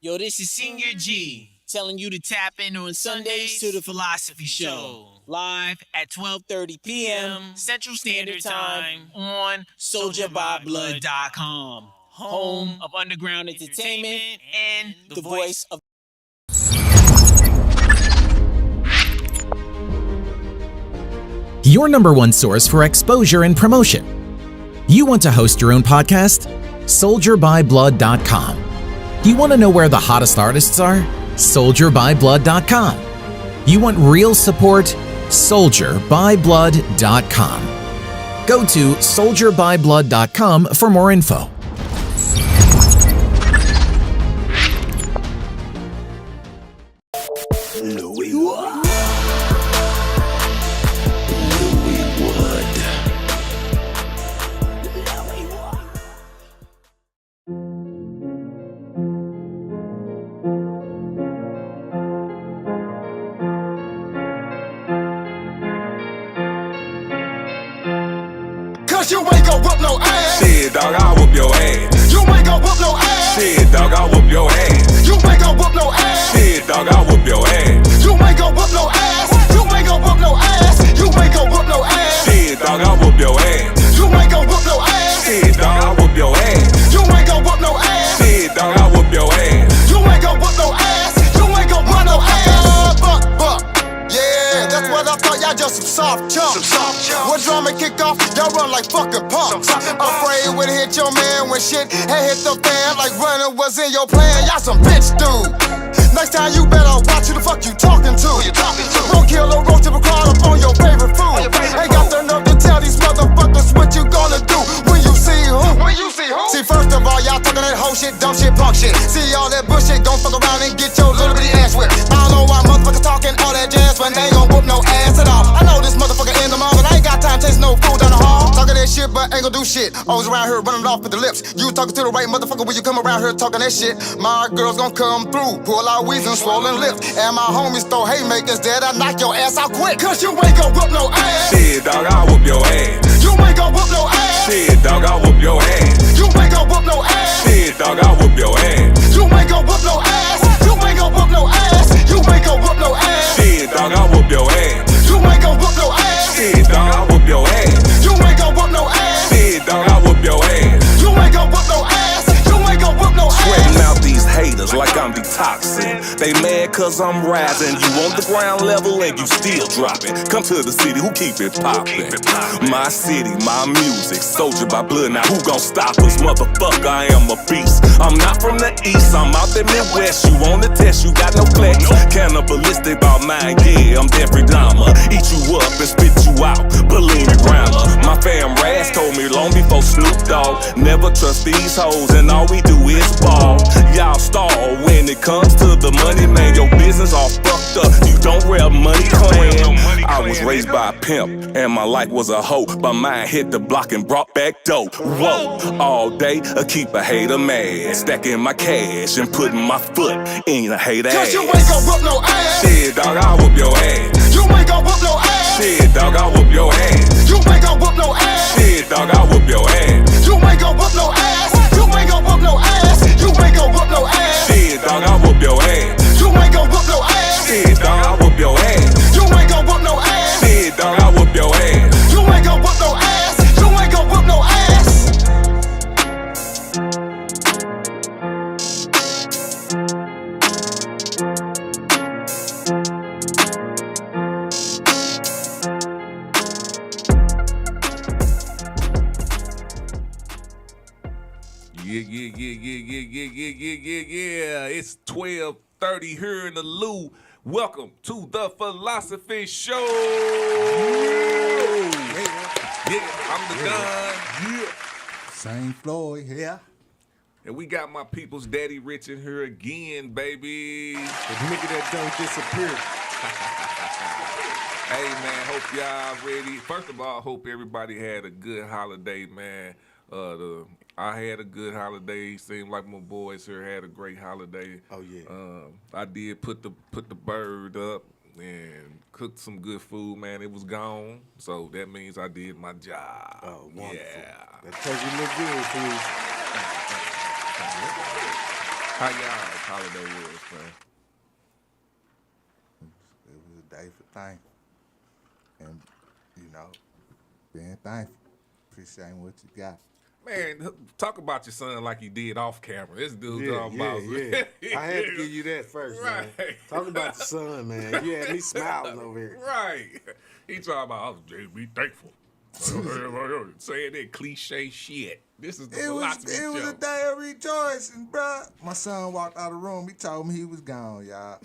Yo, this is Senior G telling you to tap in on Sundays to the Philosophy Show. Live at 12:30 p.m. Central Standard Time on SoldierByBlood.com. Home of underground entertainment and the voice of your number one source for exposure and promotion. You want to host your own podcast? SoldierByBlood.com. You want to know where the hottest artists are? SoldierByBlood.com. You want real support? SoldierByBlood.com. Go to SoldierByBlood.com for more info. You ain't gon' whoop no ass. Shit, dog, I'll whoop your ass. You ain't gon' whoop no ass. Shit, dog, I'll whoop your ass. You ain't gon' whoop no ass. Shit, dog, I'll whoop your ass. You ain't gon' whoop no ass. You ain't gon' whoop no ass. You ain't gon' whoop no ass. Shit, dog, I'll whoop your ass. You ain't gon' whoop no ass. Shit, dog, I'll whoop your ass. You ain't gon' whoop no ass. Shit, dog, I'll whoop your ass. You ain't gon' whoop no ass. You ain't gon' whoop no ass. Buck. Yeah, that's what I thought. Y'all just some soft chumps. When drama kick off, y'all run like fucking punks. Afraid when it hit your man when shit had hit the fan like running was in your plan. Y'all some bitch dude. Next time you better watch who the fuck you talking to. Don't kill or roast a crowd up on your favorite food. Ain't got the nerve to tell these motherfuckers what you gonna do when you see who. See, first of all, y'all talking that whole shit, dumb shit, punk shit. See all that bullshit, gon' fuck around and get your little bitty ass whipped. I don't know why motherfuckers talking all that jazz when they ain't gon' whoop no ass at all. I know this motherfucker in the mall, but I ain't got time to chase no fool down the hall. Talking that shit, but ain't gon' do shit. Always around here running off with the lips. You talking to the right motherfucker when you come around here talking that shit. My girls gon' come through, pull out weeds and swollen lips. And my homies throw haymakers there to knock your ass out quick. Cause you ain't gon' whoop no ass. Shit, dog, I'll whoop your ass. You ain't gon' whoop no ass. Shit, dog, I'll whoop your ass. You ain't gon' whoop no ass. Shit, dog, I'll whoop your ass. You ain't gon' whoop no ass. You ain't gon' whoop no ass. You ain't gon' whoop no ass. Shit, dog, I'll whoop your ass. You ain't gon' whoop no ass. Shit, dog, I'll whoop your ass. You ain't gon' whoop no ass. Shit, dog, I'll whoop your ass. You ain't gon' whoop no ass. You ain't gon' whoop no ass. Sweating out these haters like I'm detoxing. They mad cause I'm rising. You on the ground level and you still dropping. Come to the city, who keep it poppin'? My city, my music, soldier by blood. Now who gon' stop us? Motherfucker, I am a beast. I'm not from the east, I'm out the Midwest. You on the test, you got no flex. Cannibalistic about mine, yeah, I'm Jeffrey Dahmer. Eat you up and spit you out, Bellini Rhymer. My fam Raz told me long before Snoop Dogg, never trust these hoes and all we do is ball. Y'all stall when it comes to the money, man. Your business all fucked up. You don't rep Money Clan. I was raised by a pimp and my life was a hoe, but mine hit the block and brought back dope. Whoa, all day I keep a hater mad, stacking my cash and putting my foot in a hater ass. Cause you ain't gon' whoop no ass. Shit, dog, I'll whoop your ass. You ain't gon' whoop no ass. Shit, dog, I'll whoop your ass. You ain't gon' whoop no ass. Shit, dog, I'll whoop your ass. You ain't gon' whoop no ass. You ain't gon' whoop no ass. You ain't gon' whoop no ass. Shit, dog, I'll whoop your ass. You ain't gon' whoop no ass. Shit, dog, I'll whoop your ass. You ain't gon' whoop no ass. Shit, dog, I'll whoop your ass. You ain't gon' whoop no ass. You ain't gon' whoop no ass. Yeah. It's 12:30 here in the Lou. Welcome to the Philosophy Show. Yeah, I'm the Don. Yeah. Same Floyd here. And we got my people's Daddy Rich in here again, baby. The nigga that don't disappear. Hey, man, hope y'all ready. First of all, hope everybody had a good holiday, man. I had a good holiday. Seemed like my boys here had a great holiday. Oh, yeah. I did put the bird up and cooked some good food, man. It was gone, so that means I did my job. Oh, wonderful. Yeah. That turkey look good, too. How y'all holiday was, man? It was a day for thankful. And, being thankful. Appreciating what you got. Man, talk about your son like you did off camera. This dude Yeah, talking yeah, about yeah. I had to give you that first, man. Right. Talk about the sun, man. You had me smiling over here. Right. He talking about, be thankful. Saying that cliche shit. This is the philosophy It was show. a day of rejoicing, bruh. My son walked out of the room. He told me he was gone, y'all.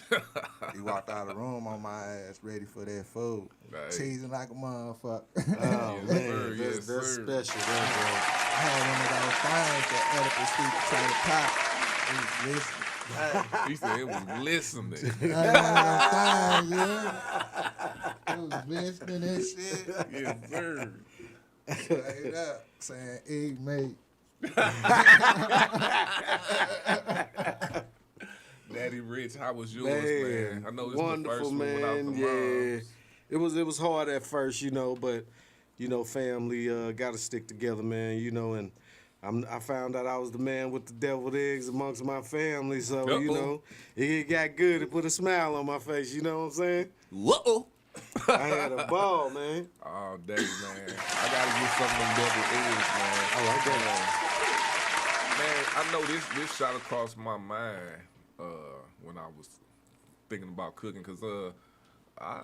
He walked out of the room on my ass, ready for that food. Nice. Cheesing like a motherfucker. Oh, Yes, man. sir, That's yes, sir. special, I had one of those things that Oedipus used to try to pop. It was listening. He said it was listening. I had one of those things, yeah. It was listening and shit. Yes, sir. Straight up, saying egg mate. Daddy Rich, how was yours, man? I know this is the wonderful, first one man. without the Yeah, moms. it was hard at first, but family got to stick together, man. And I found out I was the man with the deviled eggs amongst my family, so Uh-oh. it got good. It put a smile on my face. You know what I'm saying? Whoa. I had a ball, man. All day, man. I gotta get some of them double eggs, man. Oh, I got Man, I know this shot across my mind when I was thinking about cooking, cause I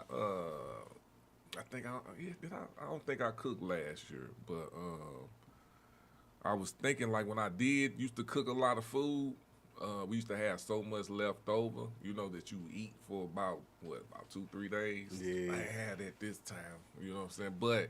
don't think I cooked last year, but I was thinking like when I used to cook a lot of food. We used to have so much left over, that you eat for about 2-3 days. Yeah. I ain't had that this time, you know what I'm saying? But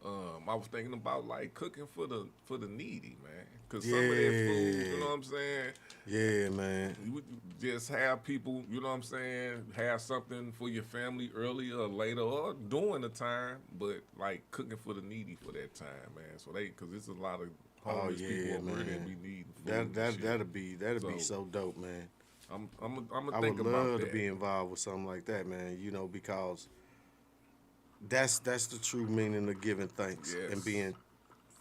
I was thinking about like cooking for the needy, man. Cause some of that food, you know what I'm saying? Yeah, man. You would just have people, you know what I'm saying, have something for your family earlier or later or during the time, but like cooking for the needy for that time, man. So cause it's a lot of homeless people over there that be needing food. That'd be so dope, man. I'm I think would about love that. to be involved with something like that, man. Because that's the true meaning of giving thanks Yes. and being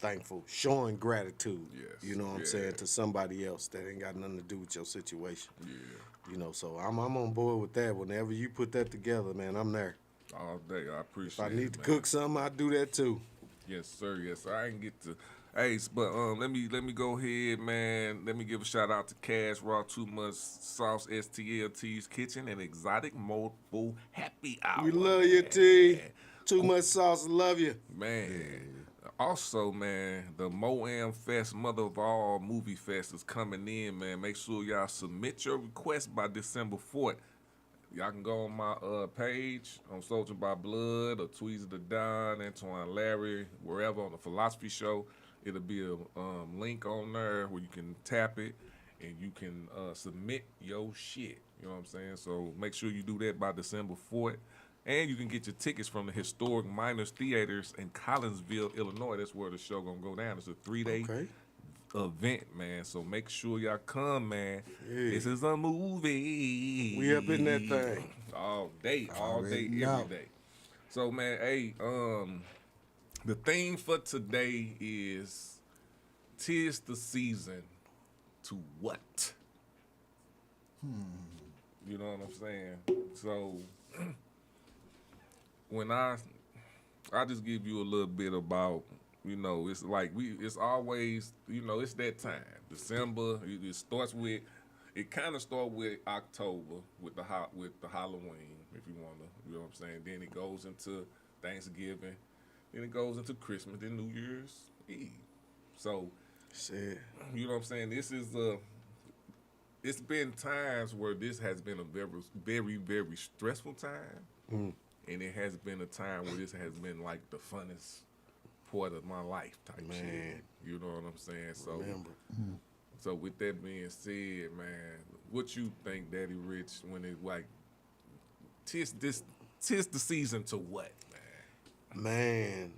thankful, showing gratitude. Yes. You know what I'm saying, to somebody else that ain't got nothing to do with your situation. Yeah. So I'm on board with that. Whenever you put that together, man, I'm there. All day. I If appreciate I it. need to man. cook something, I do that too. Yes, sir. Yes, sir. I can get to. Hey, but let me go ahead, man. Let me give a shout out to Cash Raw, Too Much Sauce, STLT's Kitchen, and Exotic Mobile Happy Hour. We love you, T. Too much sauce, love you. Man. Also, man, the Moam Fest, Mother of All Movie Fest is coming in, man. Make sure y'all submit your request by December 4th. Y'all can go on my page on Soldier by Blood or Tweezy the Don, Antoine Larry, wherever on the Philosophy Show. It'll be a link on there where you can tap it and you can submit your shit. You know what I'm saying? So make sure you do that by December 4th. And you can get your tickets from the historic Miners Theaters in Collinsville, Illinois. That's where the show gonna go down. It's a 3-day event, man. So make sure y'all come, man. Yeah. This is a movie. We up in that thing. All day, Already every know. day. So, man, hey, the theme for today is 'tis the season to what? You know what I'm saying? So when I just give you a little bit about, it's like it's always, it's that time. December, it starts with, it kind of starts with October with the Halloween, if you want to, you know what I'm saying? Then it goes into Thanksgiving, then it goes into Christmas, then New Year's Eve. So, Shit. you know what I'm saying? This is it's been times where this has been a very, very, very stressful time. And it has been a time where this has been like the funnest part of my life type shit. You know what I'm saying? So, so with that being said, man, what you think, Daddy Rich, when it like tis the season to what, man?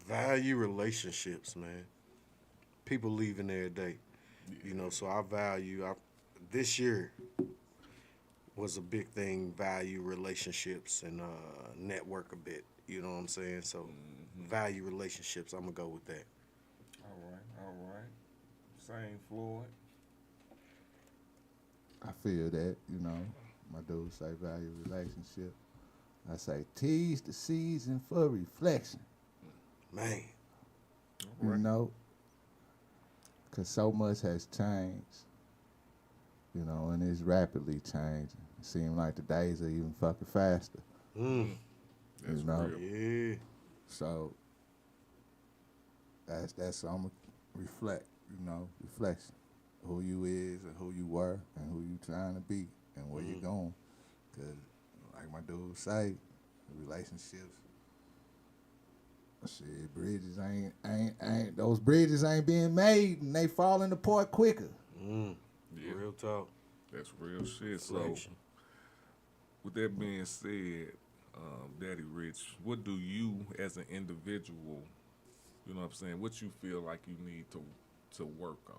Value relationships, man. People leaving every day. So I value, this year was a big thing, value relationships and network a bit. You know what I'm saying? So value relationships, I'm going to go with that. All right. Same Floyd. I feel that, you know. My dude say value relationship. I say tease the season for reflection. Man. You know, because so much has changed, you know, and it's rapidly changing. It seems like the days are even fucking faster. Mm. That's you know, real. Yeah. so that's I'm gonna reflect, you know, reflection, who you is and who you were and who you trying to be and where you going. Because like my dude say, relationships. Shit, bridges ain't those bridges ain't being made and they falling apart quicker. Mm. Yeah. Real talk. That's real shit. So, Reflection. with that being said, Daddy Rich, what do you as an individual, you know what I'm saying, what you feel like you need to work on?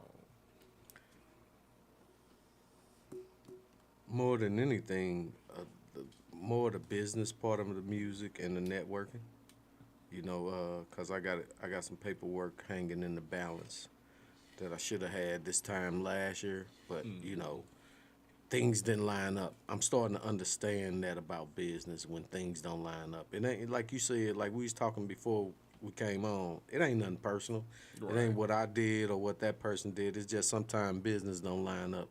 More than anything, more the business part of the music and the networking. You know, cause I got some paperwork hanging in the balance that I should have had this time last year, but you know, things didn't line up. I'm starting to understand that about business when things don't line up. It ain't like you said, like we was talking before we came on. It ain't nothing personal. It ain't what I did or what that person did. It's just sometimes business don't line up.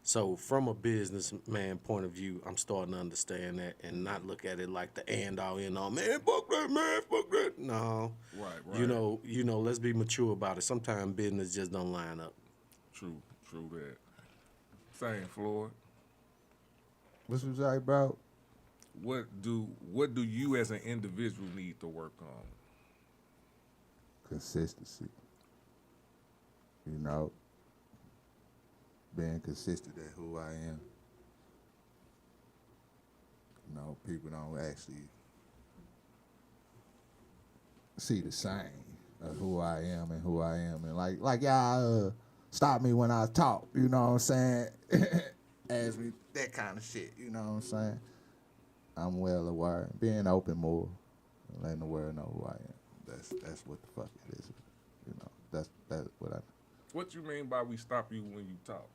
So from a businessman point of view, I'm starting to understand that and not look at it like the end all in all. Man, fuck that, man, fuck that. No. Right. You know, let's be mature about it. Sometimes business just don't line up. True that. Same Floyd. What you say, bro? What do you as an individual need to work on? Consistency. You know, being consistent at who I am. You know, people don't actually see the same of who I am and who I am. And like y'all stop me when I talk, you know what I'm saying? Ask me that kind of shit, you know what I'm saying? I'm well aware. Being open more, letting the world know who I am. That's what the fuck it is. You know, that's what I. What you mean by we stop you when you talk?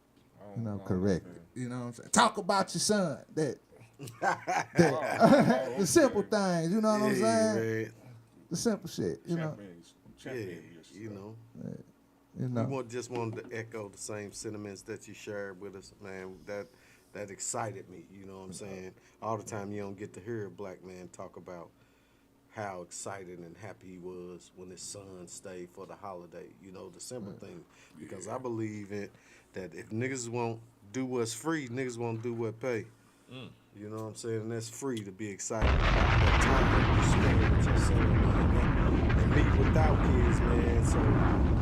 You know, correct. You know what I'm saying? Talk about your son. That the simple things. You know what I'm saying? Man. The simple shit. You know. You know. You know. We just wanted to echo the same sentiments that you shared with us, man. That excited me. You know what I'm saying? All the time you don't get to hear a black man talk about how excited and happy he was when his son stayed for the holiday. You know, the simple thing. Because I believe in that if niggas won't do what's free, niggas won't do what pay. You know what I'm saying? And that's free to be excited about that time you spend with your son, man. And me without kids, man. So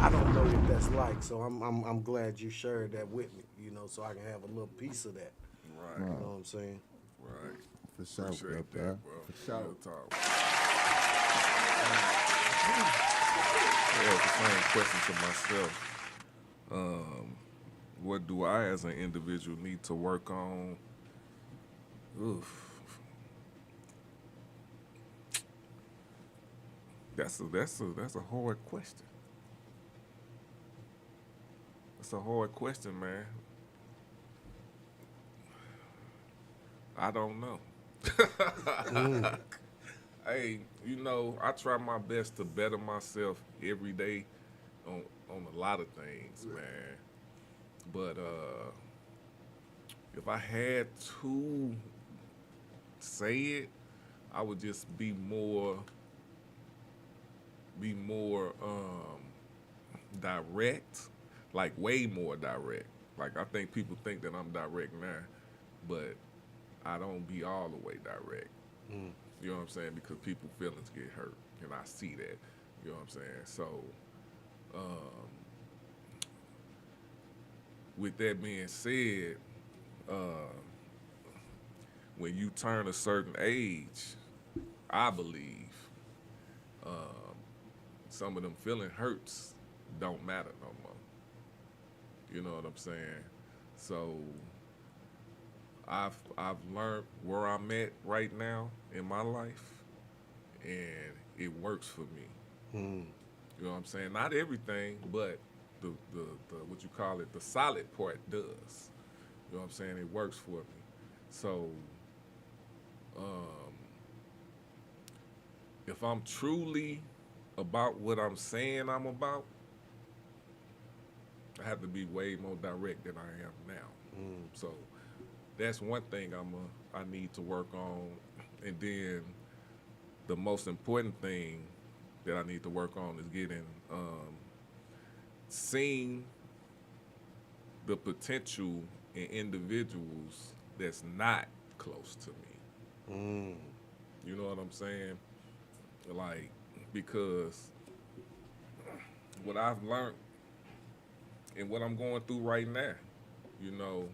I don't know what that's like. So I'm glad you shared that with me, you know, so I can have a little piece of that. Right. You know what I'm saying? Right. For sure, Appreciate bro. that, bro. For sure. Real talk. I asked the same question to myself. What do I, as an individual, need to work on? Oof. That's a hard question. That's a hard question, man. I don't know. Hey, you know, I try my best to better myself every day on a lot of things, man. But if I had to say it, I would just be more direct, like way more direct. Like I think people think that I'm direct now, but I don't be all the way direct. You know what I'm saying? Because people's feelings get hurt, and I see that. You know what I'm saying? So, with that being said, when you turn a certain age, I believe some of them feeling hurts don't matter no more. You know what I'm saying? So I've learned where I'm at right now in my life, and it works for me. You know what I'm saying? Not everything, but the what you call it, the solid part does. You know what I'm saying? It works for me. So if I'm truly about what I'm saying I'm about, I have to be way more direct than I am now. So that's one thing I need to work on. And then the most important thing that I need to work on is getting seeing the potential in individuals that's not close to me. You know what I'm saying? Like, because what I've learned and what I'm going through right now, you know,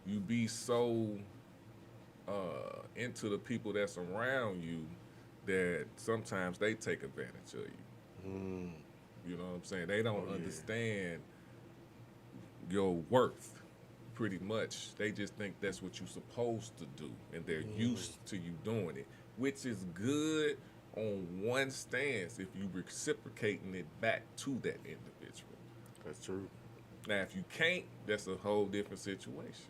you be so into the people that's around you that sometimes they take advantage of you. You know what I'm saying? They don't understand your worth, pretty much. They just think that's what you're supposed to do, and they're used to you doing it, which is good on one stance if you reciprocating it back to that individual. That's true. Now, if you can't, that's a whole different situation.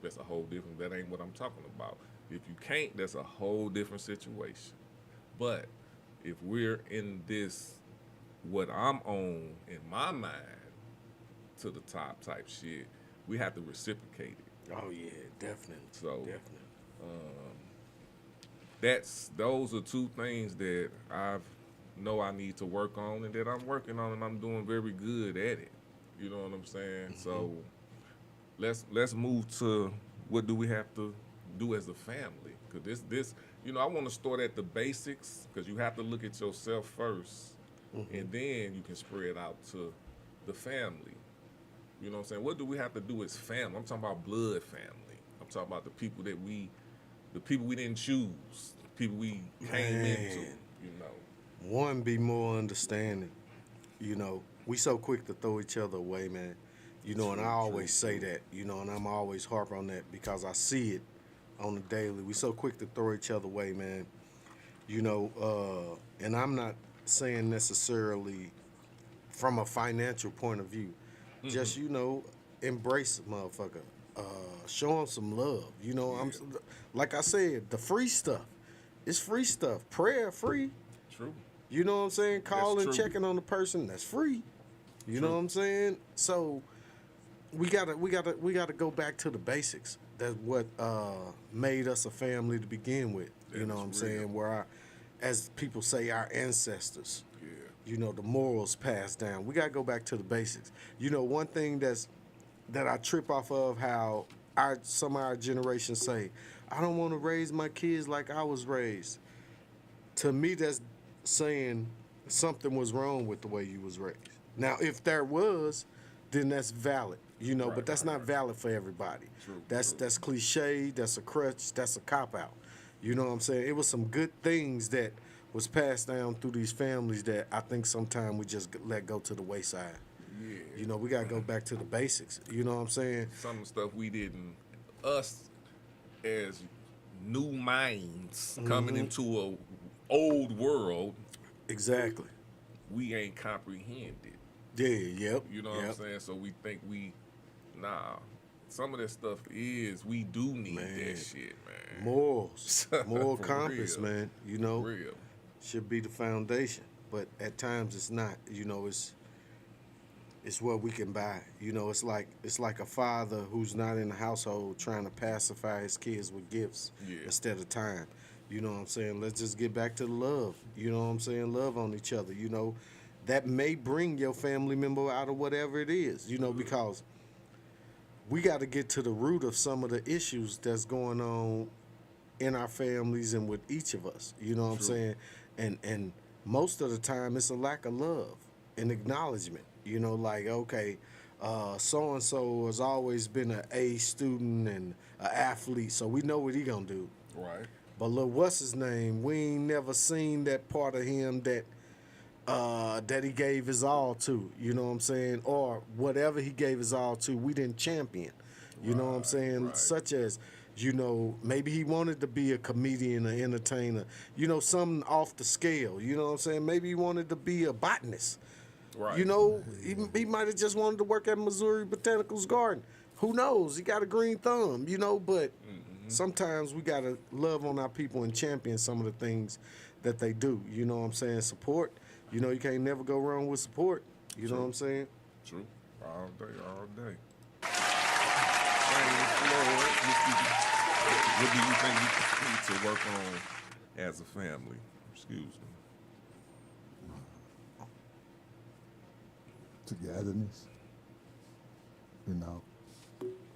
That's a whole different, that ain't what I'm talking about. If you can't, that's a whole different situation. But if we're in this, what I'm on in my mind, to the top type shit, we have to reciprocate it. Oh yeah, definitely. So, definitely. Those are two things that I know I need to work on and that I'm working on, and I'm doing very good at it. You know what I'm saying? So let's move to what do we have to do as a family? Because this, you know, I want to start at the basics, because you have to look at yourself first, and then you can spread out to the family. You know what I'm saying? What do we have to do as family? I'm talking about blood family. I'm talking about the people we didn't choose, the people we came into, you know. One, be more understanding. You know, we so quick to throw each other away, man. You know, and I always say that, you know, and I'm always harp on that because I see it on the daily. We so quick to throw each other away, man. You know, and I'm not saying necessarily from a financial point of view. Just, you know, embrace a motherfucker. Show them some love. You know, like I said, the free stuff. It's free stuff. Prayer free. True. You know what I'm saying? Calling, true. checking on the person, that's free. You know what I'm saying? So we gotta go back to the basics. That's what made us a family to begin with. You know what I'm saying? Where as people say, our ancestors. Yeah. You know, the morals passed down. We gotta go back to the basics. You know, one thing that I trip off of, how some of our generation say, I don't want to raise my kids like I was raised. To me, that's saying something was wrong with the way you was raised. Now, if there was, then that's valid, you know, but that's not valid for everybody. True, that's cliche, that's a crutch, that's a cop-out. You know what I'm saying? It was some good things that was passed down through these families that I think sometimes we just let go to the wayside. Yeah. You know, we got to go back to the basics. You know what I'm saying? Some of the stuff we didn't, us as new minds coming into a old world, Exactly. we ain't comprehended. Yeah, yep. You know what I'm saying? So we think some of that stuff we do need that shit, man. Morals, moral For compass, real. man. You know, For real. should be the foundation, but at times it's not. You know, it's what we can buy. You know, it's like a father who's not in the household trying to pacify his kids with gifts instead of time. You know what I'm saying? Let's just get back to the love. You know what I'm saying? Love on each other. You know, that may bring your family member out of whatever it is. You know, because we got to get to the root of some of the issues that's going on in our families and with each of us. You know what I'm saying? And most of the time it's a lack of love and acknowledgement. You know, like, okay, so-and-so has always been an A student and an athlete, so we know what he gonna do. Right. But look, what's his name? We ain't never seen that part of him that he gave his all to, you know what I'm saying? Or whatever he gave his all to, we didn't champion. You know what I'm saying? Right. Such as, you know, maybe he wanted to be a comedian, an entertainer, you know, something off the scale. You know what I'm saying? Maybe he wanted to be a botanist. Right. You know, he might have just wanted to work at Missouri Botanicals Garden. Who knows? He got a green thumb, you know, but sometimes we got to love on our people and champion some of the things that they do. You know what I'm saying? Support. You know, you can't never go wrong with support. You know what I'm saying? True. All day. Shane Floyd, what do you think we need to work on as a family? Excuse me. Togetherness. You know,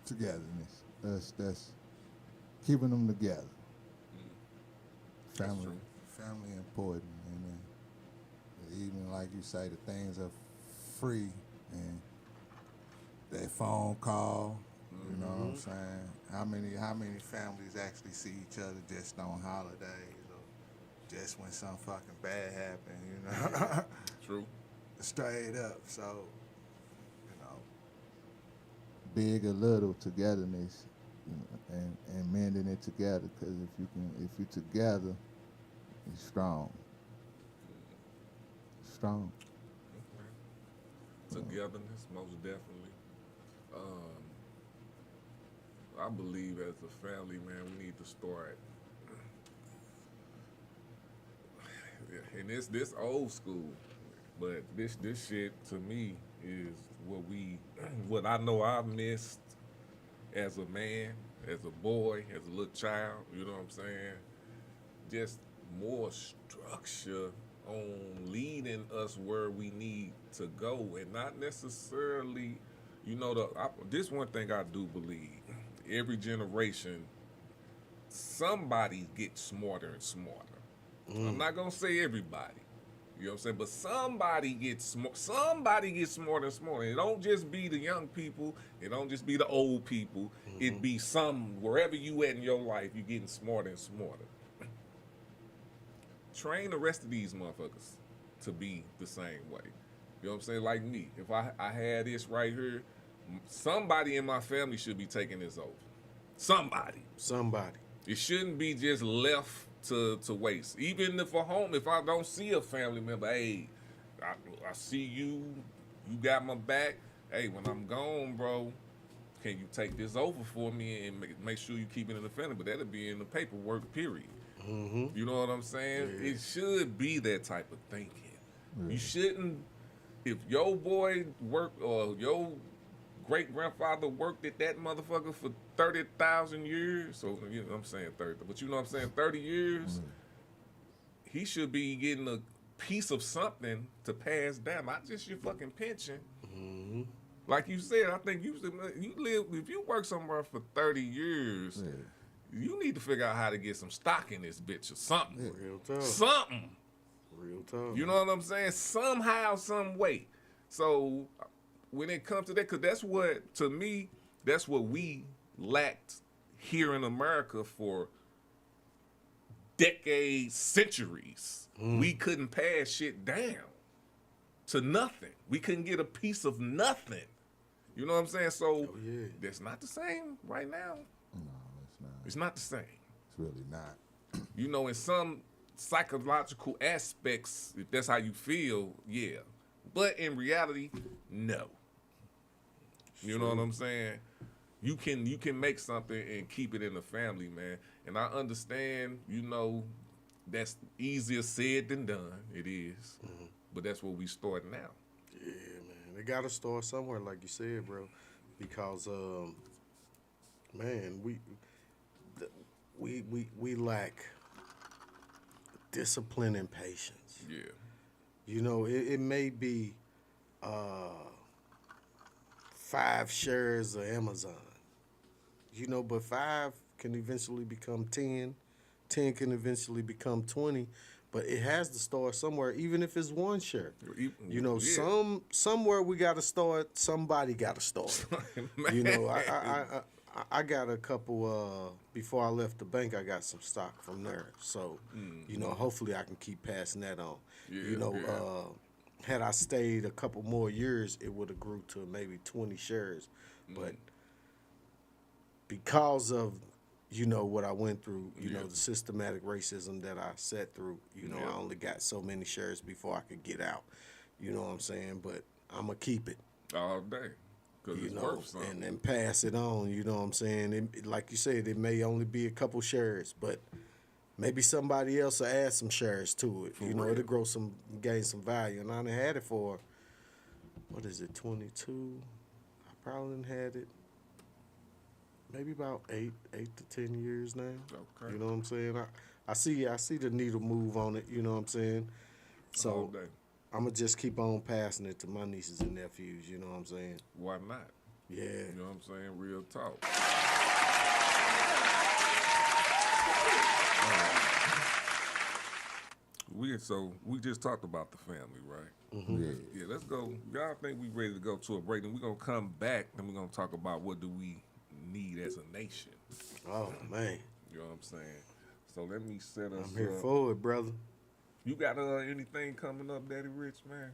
togetherness. That's keeping them together. That's Family, true. family important, and even like you say, the things are free, and that phone call. You know what I'm saying? How many families actually see each other just on holidays or just when some fucking bad happen? You know. True. Straight up. So, you know, big or little togetherness, you know, and mending it together. Because if you're together, you're strong. Strong. Togetherness, most definitely. I believe as a family, man, we need to start. And this old school, but this shit to me is what I know I missed as a man, as a boy, as a little child. You know what I'm saying? Just more structure on leading us where we need to go, and not necessarily, you know, this one thing I do believe. Every generation, somebody gets smarter and smarter. I'm not gonna say everybody, you know what I'm saying, but somebody gets smarter and smarter. It don't just be the young people. It don't just be the old people. It be wherever you at in your life, you getting smarter and smarter. Train the rest of these motherfuckers to be the same way. You know what I'm saying? Like me, if I had this right here, somebody in my family should be taking this over. Somebody. It shouldn't be just left to waste. Even if I don't see a family member, hey, I see you got my back. Hey, when I'm gone, bro, can you take this over for me and make sure you keep it in the family? But that'll be in the paperwork, period. You know what I'm saying? Yeah. It should be that type of thinking. Yeah. You shouldn't, if your boy worked or your great-grandfather worked at that motherfucker for 30,000 years, so you know, I'm saying 30, but you know what I'm saying, 30 years, he should be getting a piece of something to pass down, not just your fucking pension. Like you said, I think if you work somewhere for 30 years, you need to figure out how to get some stock in this bitch or something. Real tough. Something. Real tough. You know what I'm saying? Somehow, some way. So when it comes to that, because that's what we lacked here in America for decades, centuries. We couldn't pass shit down to nothing. We couldn't get a piece of nothing. You know what I'm saying? So that's not the same right now. No, it's not. It's not the same. It's really not. You know, in some psychological aspects, if that's how you feel, yeah. But in reality, no. You know what I'm saying? You can make something and keep it in the family, man. And I understand, you know, that's easier said than done. It is. But that's where we start now. Yeah, man. They got to start somewhere, like you said, bro. Because, man, we lack discipline and patience. Yeah. You know, it may be 5 shares of Amazon, you know, but 5 can eventually become 10. 10 can eventually become 20, but it has to start somewhere, even if it's 1 share. You know, somewhere we got to start. Somebody got to start. You know, I got a couple. Before I left the bank, I got some stock from there. So, you know, hopefully I can keep passing that on. You know, had I stayed a couple more years, it would have grew to maybe 20 shares. But because of, you know, what I went through, you know, the systematic racism that I sat through, you know, I only got so many shares before I could get out. You know what I'm saying? But I'm going to keep it. All day. Because You it's know, worth something. and pass it on. You know what I'm saying? Like you said, it may only be a couple shares, but maybe somebody else will add some shares to it. You know, real. it'll gain some value. And I done had it for, 22? I probably done had it maybe about 8 to 10 years now. Okay. You know what I'm saying? I see the needle move on it. You know what I'm saying? All So day. I'm gonna just keep on passing it to my nieces and nephews. You know what I'm saying? Why not? Yeah. You know what I'm saying? Real talk. We just talked about the family, right? Yeah. Yeah, let's go. Y'all think we ready to go to a break? Then we're gonna come back and we're gonna talk about what do we need as a nation. Oh man, You know what I'm saying? So let me set us I'm here up. for it, brother. You got anything coming up, Daddy Rich, man?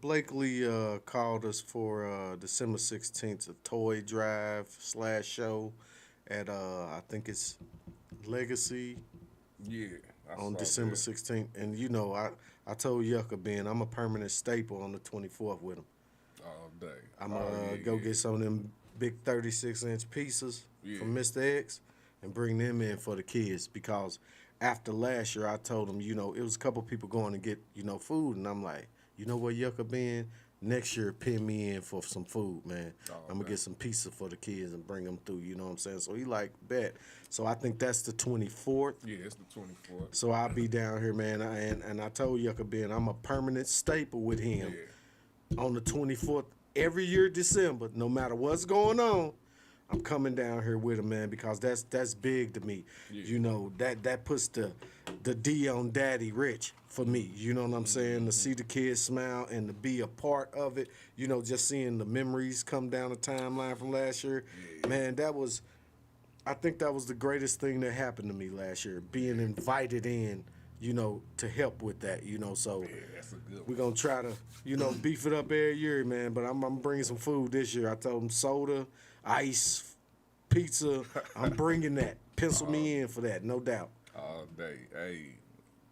Blakely called us for December 16th, a toy drive / show at I think it's Legacy Yeah. I on saw December that. 16th. And you know, I told Yucca Ben I'm a permanent staple on the 24th with him. All day. I'm Oh, gonna yeah, go yeah. get some of them big 36-inch pieces Yeah. from Mr. X and bring them in for the kids because after last year I told them, you know, it was a couple people going to get, you know, food and I'm like, you know what, Yucca Ben, next year pin me in for some food, man. Oh, I'm gonna man. get some pieces for the kids and bring them through, you know what I'm saying? So he like, bet. So I think that's the 24th. Yeah, it's the 24th. So I'll be down here, man, and I told Yucca Ben I'm a permanent staple with him Yeah. on the 24th every year December, no matter what's going on. I'm coming down here with him, man, because that's big to me. Yeah. You know, that puts the D on Daddy Rich for me. You know what I'm saying? To see the kids smile and to be a part of it, you know, just seeing the memories come down the timeline from last year. Man, I think that was the greatest thing that happened to me last year, being invited in, you know, to help with that, you know, so Yeah, that's a good we're one. going to try to, you know, beef it up every year, man, but I'm bringing some food this year. I told them soda, ice, pizza, I'm bringing that. Pencil me in for that, no doubt. All day. Hey,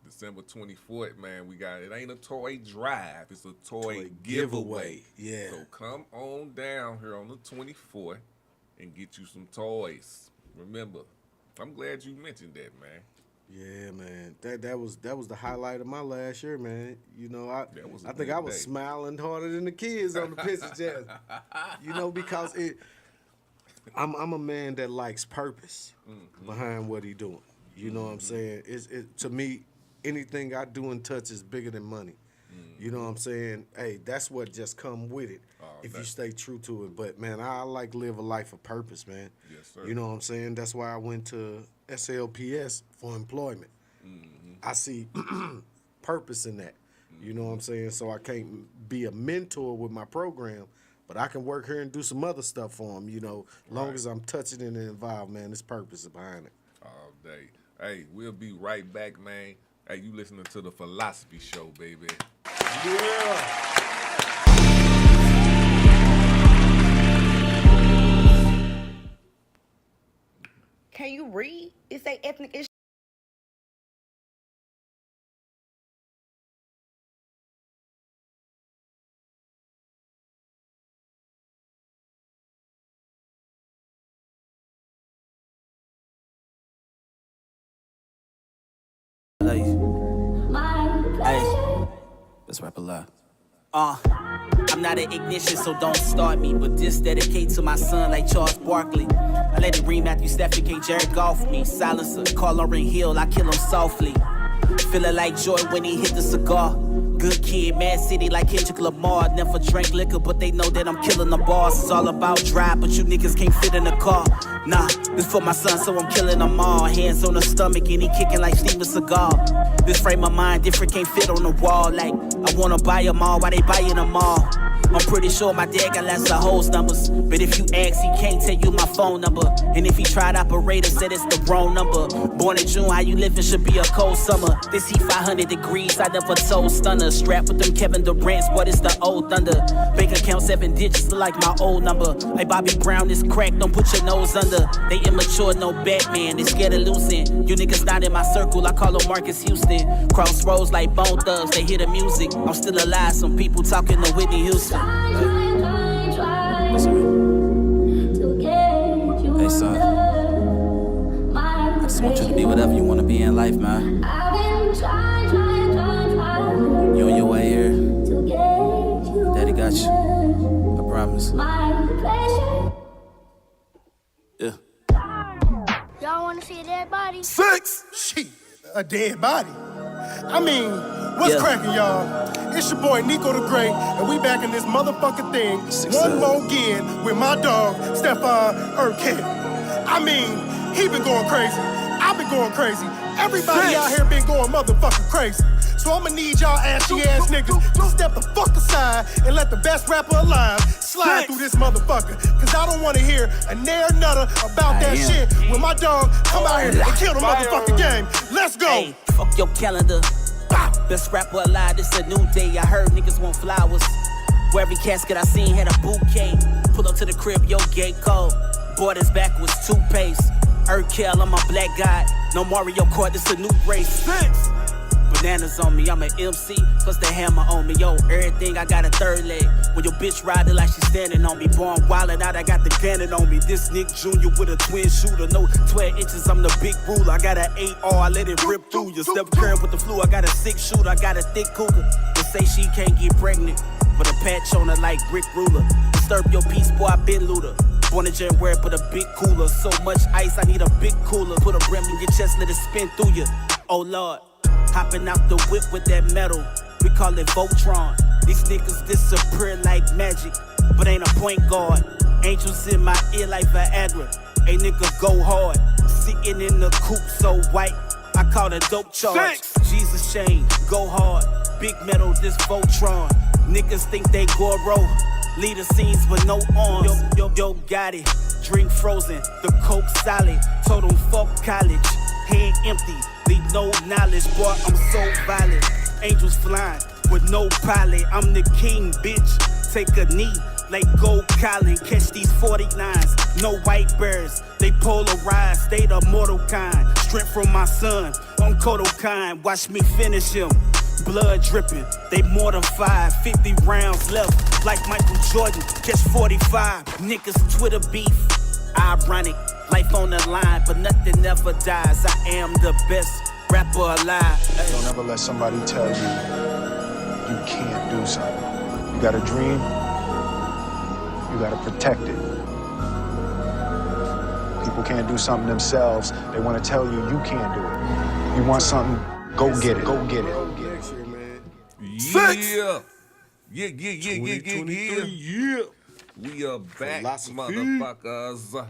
December 24th, man, it ain't a toy drive, it's a toy giveaway. Yeah. So come on down here on the 24th and get you some toys. Remember, I'm glad you mentioned that, man. Yeah, man. That was the highlight of my last year, man. You know, That was a I think good I was day. smiling harder than the kids on the picture jazz. You know, because I'm a man that likes purpose behind what he doing. You know what I'm saying? To me, anything I do and touch is bigger than money. You know what I'm saying? Hey, that's what just come with it if you stay true to it. But, man, I like live a life of purpose, man. Yes, sir. You know what I'm saying? That's why I went to SLPS for employment. I see purpose in that. You know what I'm saying? So I can't be a mentor with my program, but I can work here and do some other stuff for them, you know, long as I'm touching it and involved, man. There's purpose behind it. All day. Hey, we'll be right back, man. Hey, you listening to the Philosophy Show, baby. Yeah. Can you read? It say ethnic issue. Hey, let's rap a lot. I'm not an ignition, so don't start me. But this dedicate to my son like Charles Barkley. I let it read Matthew Stafford, K. Jared Goff me. Silencer, call Lauryn Hill, I kill him softly. Feeling like Joy when he hit the cigar. Good kid, Man City like Kendrick Lamar. Never drank liquor, but they know that I'm killing the boss. It's all about drive, but you niggas can't fit in the car. Nah, this for my son, so I'm killing them all. Hands on the stomach and he kicking like Steven Seagal. This frame of mind different, can't fit on the wall. Like, I wanna buy them all, why they buying them all? I'm pretty sure my dad got lots of hoes numbers. But if you ask, he can't tell you my phone number. And if he tried operator, said it's the wrong number. Born in June, how you living should be a cold summer. This heat 500 degrees, I never told stunner. Strapped with them Kevin Durant's, but it's the old thunder. Bank account 7 digits, like my old number. Like Bobby Brown is cracked, don't put your nose under. They immature, no Batman, they scared of losing. You niggas not in my circle, I call them Marcus Houston. Crossroads like Bone Thugs, they hear the music. I'm still alive, some people talking to Whitney Houston. Hey son, I just want you to be whatever you want to be in life, man. You on your way here, Daddy got you, I promise. Yeah. Y'all wanna see a dead body? 6! Shit, a dead body. I mean, what's cracking, y'all? It's your boy Nico the Great, and we back in this motherfucking thing one more again with my dog, Stephon Urquelle. I mean, he been going crazy. I've been going crazy. Everybody out here been going motherfucking crazy. So I'ma need y'all ashy ass niggas to step the fuck aside and let the best rapper alive slide through this motherfucker. Cause I don't wanna hear a nair nutter about that shit when my dog come out here and kill the motherfucking game. Let's go. Hey, fuck your calendar. Best rapper alive, it's a new day. I heard niggas want flowers. Where every casket I seen had a bouquet. Pull up to the crib, yo, gate code. Borders backwards, toothpaste. Urquelle, I'm a black guy. No Mario Kart, this a new race. Bananas on me, I'm an MC, plus the hammer on me. Yo, everything, I got a third leg. When your bitch riding like she standing on me. Born wildin' out, I got the cannon on me. This Nick Jr. with a twin shooter. No 12 inches, I'm the big ruler. I got an 8R, I let it rip through you. Step Curry with the flu, I got a 6 shooter. I got a thick cougar. They say she can't get pregnant, but a patch on her like Rick Ruler. Disturb your peace, boy, I been looter. Born in January, put a big cooler. So much ice, I need a big cooler. Put a rim in your chest, let it spin through you. Oh Lord. Hopping out the whip with that metal, we call it Voltron. These niggas disappear like magic, but ain't a point guard. Angels in my ear like Viagra. A nigga go hard, sitting in the coupe so white. I call it dope charge. Jesus chain, go hard. Big metal, this Voltron. Niggas think they Goro. Leader scenes with no arms. Yo, got it. Drink frozen, the coke solid. Told him fuck college. Head empty. Leave no knowledge, boy, I'm so violent. Angels flying with no pilot. I'm the king, bitch. Take a knee like Gold Colin. Catch these 49s, no white bears. They polarize, they the mortal kind. Strength from my son, I'm Kodokan. Watch me finish him. Blood dripping, they mortified. 50 rounds left, like Michael Jordan. Catch 45, niggas Twitter beef. Ironic. Life on the line, but nothing ever dies. I am the best rapper alive. Hey. Don't ever let somebody tell you you can't do something. You got a dream, you gotta protect it. People can't do something themselves. They want to tell you you can't do it. You want something, go get it. Go get it. Yeah. We are back, motherfuckers.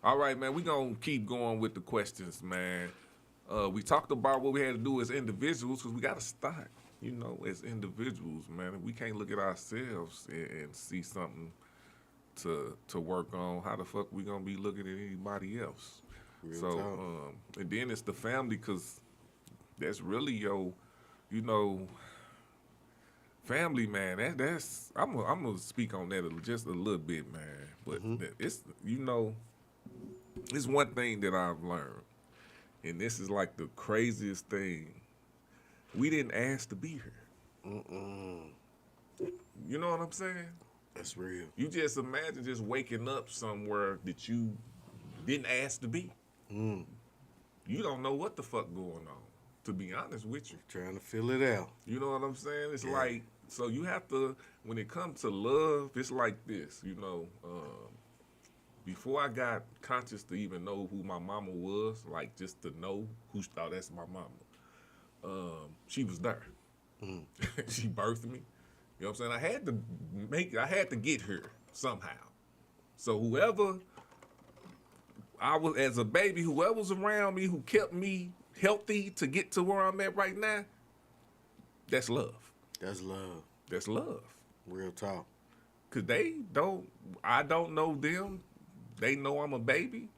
All right, man, we gonna keep going with the questions, man. We talked about what we had to do as individuals, because we gotta start, as individuals, man. We can't look at ourselves and see something to work on. How the fuck we gonna be looking at anybody else? And then it's the family, because that's really your, family, man. That's I'm gonna speak on that just a little bit, man. But it's it's one thing that I've learned, and this is like the craziest thing. We didn't ask to be here. You know what I'm saying? That's real. You just imagine just waking up somewhere that you didn't ask to be. You don't know what the fuck going on, to be honest with you. Trying to fill it out. You know what I'm saying? It's like, so you have to, when it comes to love, it's like this, before I got conscious to even know who my mama was, like just to know who thought that's my mama, she was there. She birthed me. You know what I'm saying? I had to get her somehow. So whoever I was as a baby, whoever was around me who kept me healthy to get to where I'm at right now, that's love. That's love. That's love. Real talk. Cause I don't know them. They know I'm a baby.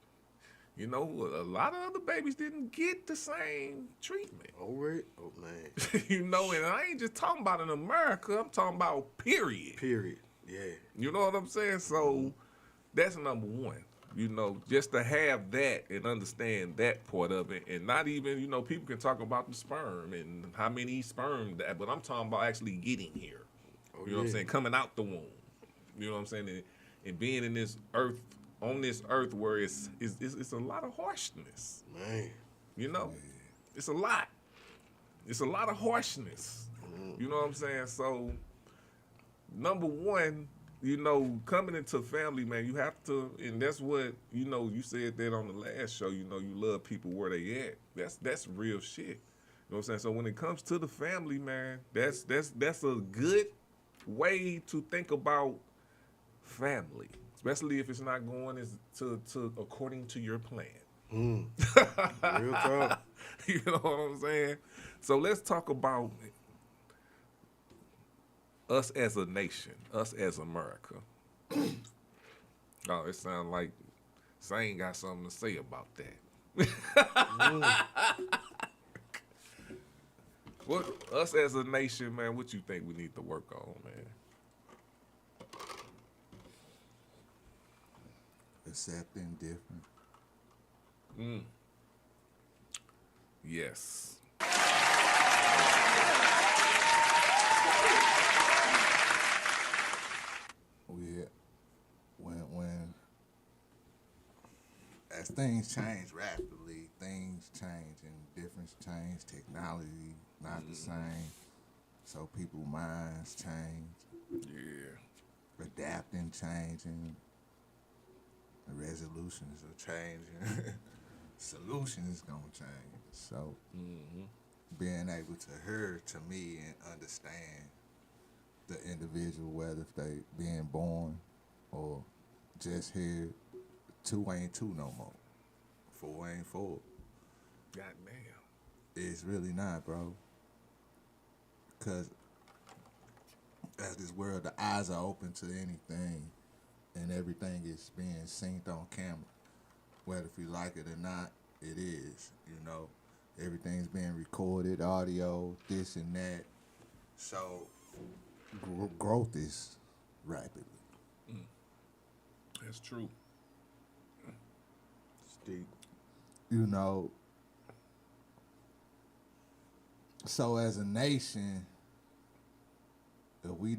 You know, a lot of other babies didn't get the same treatment. Oh, right? Oh, man. You know, and I ain't just talking about in America. I'm talking about period. Period. Yeah. You know what I'm saying? So that's number one. You know, just to have that and understand that part of it, and not even, you know, people can talk about the sperm and how many sperm that, but I'm talking about actually getting here. You know what I'm saying? Coming out the womb. You know what I'm saying? And being in this earth, on this earth where it's a lot of harshness. Man. You know? It's a lot. It's a lot of harshness. You know what I'm saying? So, number one, you know, coming into family, man, you have to, and that's what, you know, you said that on the last show, you know, you love people where they at. That's real shit. You know what I'm saying? So when it comes to the family, man, that's a good way to think about family, especially if it's not going to according to your plan. Real talk. You know what I'm saying? So let's talk about us as a nation, us as America. Oh, it sounds like Zane got something to say about that. What us as a nation, man, what you think we need to work on, man? Accepting different. Yes. When as things change rapidly, things change and difference change, technology not the same. So people's minds change. Yeah. Adapting, changing. The resolutions are changing. Solutions gonna change. So being able to hear to me and understand the individual, whether if they being born or just here, 2 ain't 2 no more. 4 ain't 4. Goddamn. It's really not, bro. Because as this world, the eyes are open to anything, and everything is being synced on camera. Whether if you like it or not, it is. You know, everything's being recorded, audio, this and that. So growth is rapidly. That's true. It's deep. You know, so as a nation, if we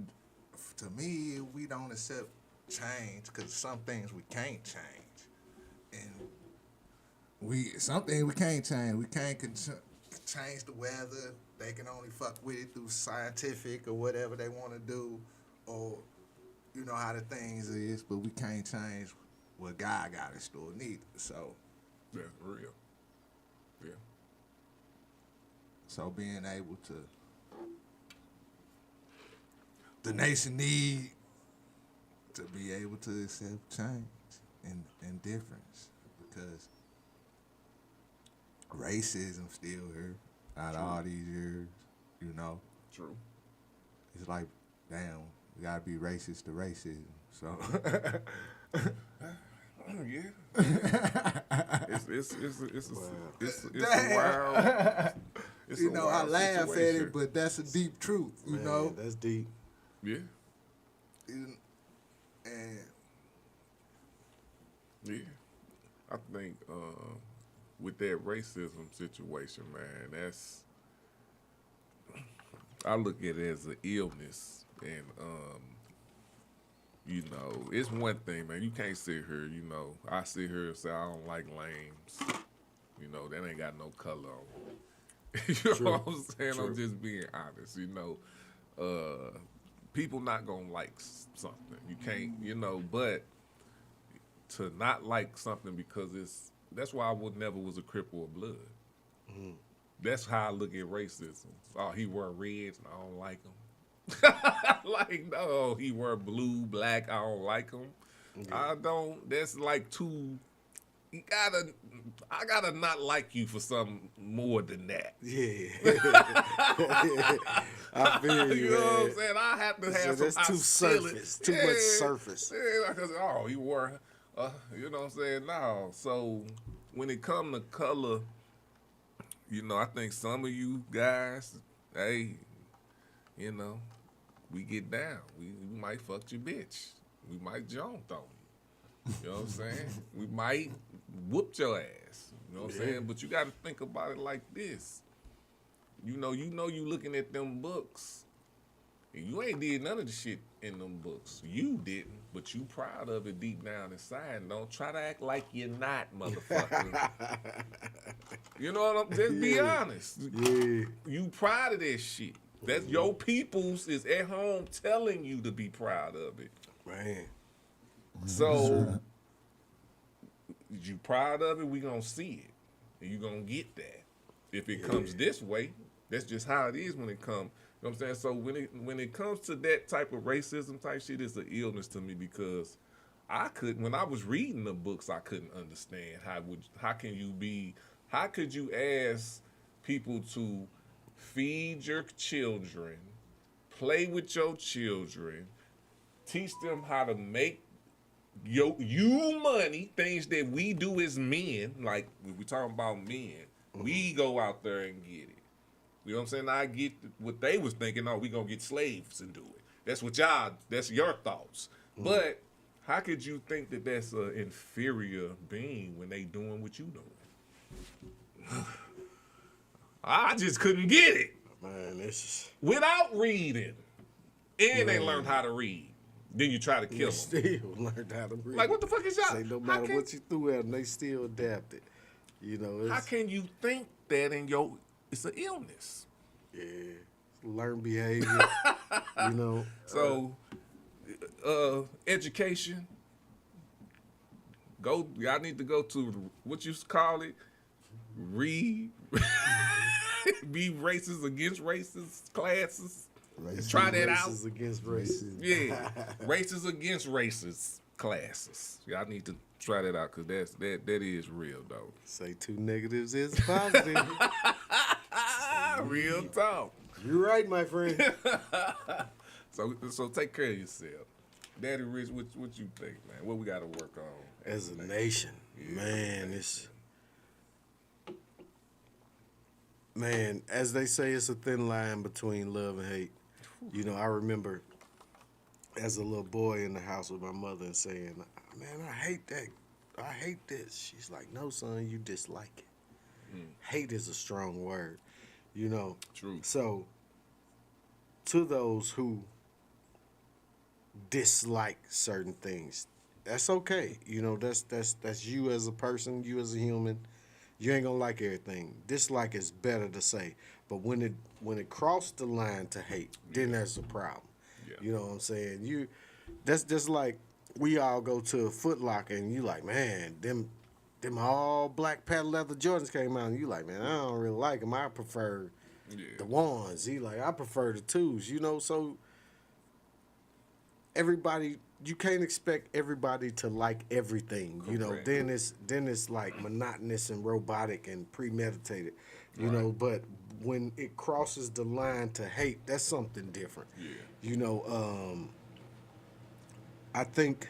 don't accept change, because some things we can't change, and some things we can't change. We can't change the weather. They can only fuck with it through scientific or whatever they want to do, or you know how the things is. But we can't change what God got in store neither. So that's real. Yeah. So being able to, the nation need to be able to accept change and difference, because racism still here out of all these years, you know. True. It's like, damn, we gotta be racist to racism. So yeah. It's a wild. It's you a know, wild I laugh situation. at it, but that's a deep truth, you Man, know. that's deep. Yeah. And yeah, I think with that racism situation, man, I look at it as an illness, and you know, it's one thing, man. You can't sit here, you know. I sit here and say I don't like lames. You know, that ain't got no color on them. You know what I'm saying? True. I'm just being honest. You know, people not gonna like something. You can't, you know. But to not like something because that's why I never was a Crip or a Blood. Mm-hmm. That's how I look at racism. Oh, he wear reds and I don't like him. Like, no, he wear blue, black, I don't like him. Yeah. I don't, that's like two I gotta not like you for something more than that. Yeah. I feel you, You know what I'm man. saying? I have to have some That's too hostility. surface. Too much surface. Yeah, because, oh, he wore, you know what I'm saying? No. So when it come to color, you know, I think some of you guys, hey, you know, we get down. We might fuck your bitch. We might jump on you. You know what I'm saying? We might whoop your ass. You know what I'm saying? But you got to think about it like this. You know you looking at them books. And you ain't did none of the shit in them books. You didn't, but you proud of it deep down inside. And don't try to act like you're not, motherfucker. You know what I'm saying? Just be honest. Yeah. You proud of that shit. That's your peoples is at home telling you to be proud of it. Man. So, you proud of it, we gonna see it. And you gonna get that. If it comes this way, that's just how it is when it comes. You know what I'm saying? So when it comes to that type of racism type shit, it's an illness to me because when I was reading the books, I couldn't understand how could you ask people to feed your children, play with your children, teach them how to make you money, things that we do as men, like when we talking about men, we go out there and get it. You know what I'm saying? I get what they was thinking, we gonna get slaves and do it. That's your thoughts. But how could you think that that's an inferior being when they doing what you doing? I just couldn't get it. Man, this without reading. And they learned how to read. Then you try to kill them. Still learned how to read. Like, what the fuck is y'all? Say no matter what you threw at them, they still adapted. You know, how can you think that it's an illness? Yeah, learned behavior. You know. So, education. Y'all need to go to what you call it. Be racist against racist classes. Try that out. Racist against racist. Yeah, racist against racist classes. Y'all need to try that out because that is real though. Say two negatives is positive. Real talk. You're right, my friend. So take care of yourself. Daddy Rich, what you think, man? What we got to work on as a nation? Man, as they say, it's a thin line between love and hate. You know, I remember as a little boy in the house with my mother and saying, man, I hate that. I hate this. She's like, no, son, you dislike it. Hate is a strong word, you know. True. So, to those who dislike certain things, that's okay. You know, that's you as a person, you as a human. You ain't gonna like everything. Dislike is better to say, but when it crossed the line to hate, then there's a problem. Yeah. You know what I'm saying? That's just like we all go to a Foot Locker and you like, man, them all black patent leather Jordans came out, and you like, man, I don't really like them. I prefer the ones. He like, I prefer the twos. You know, so everybody. You can't expect everybody to like everything, you know. Then it's like monotonous and robotic and premeditated, you know. But when it crosses the line to hate, that's something different. Yeah. You know, I think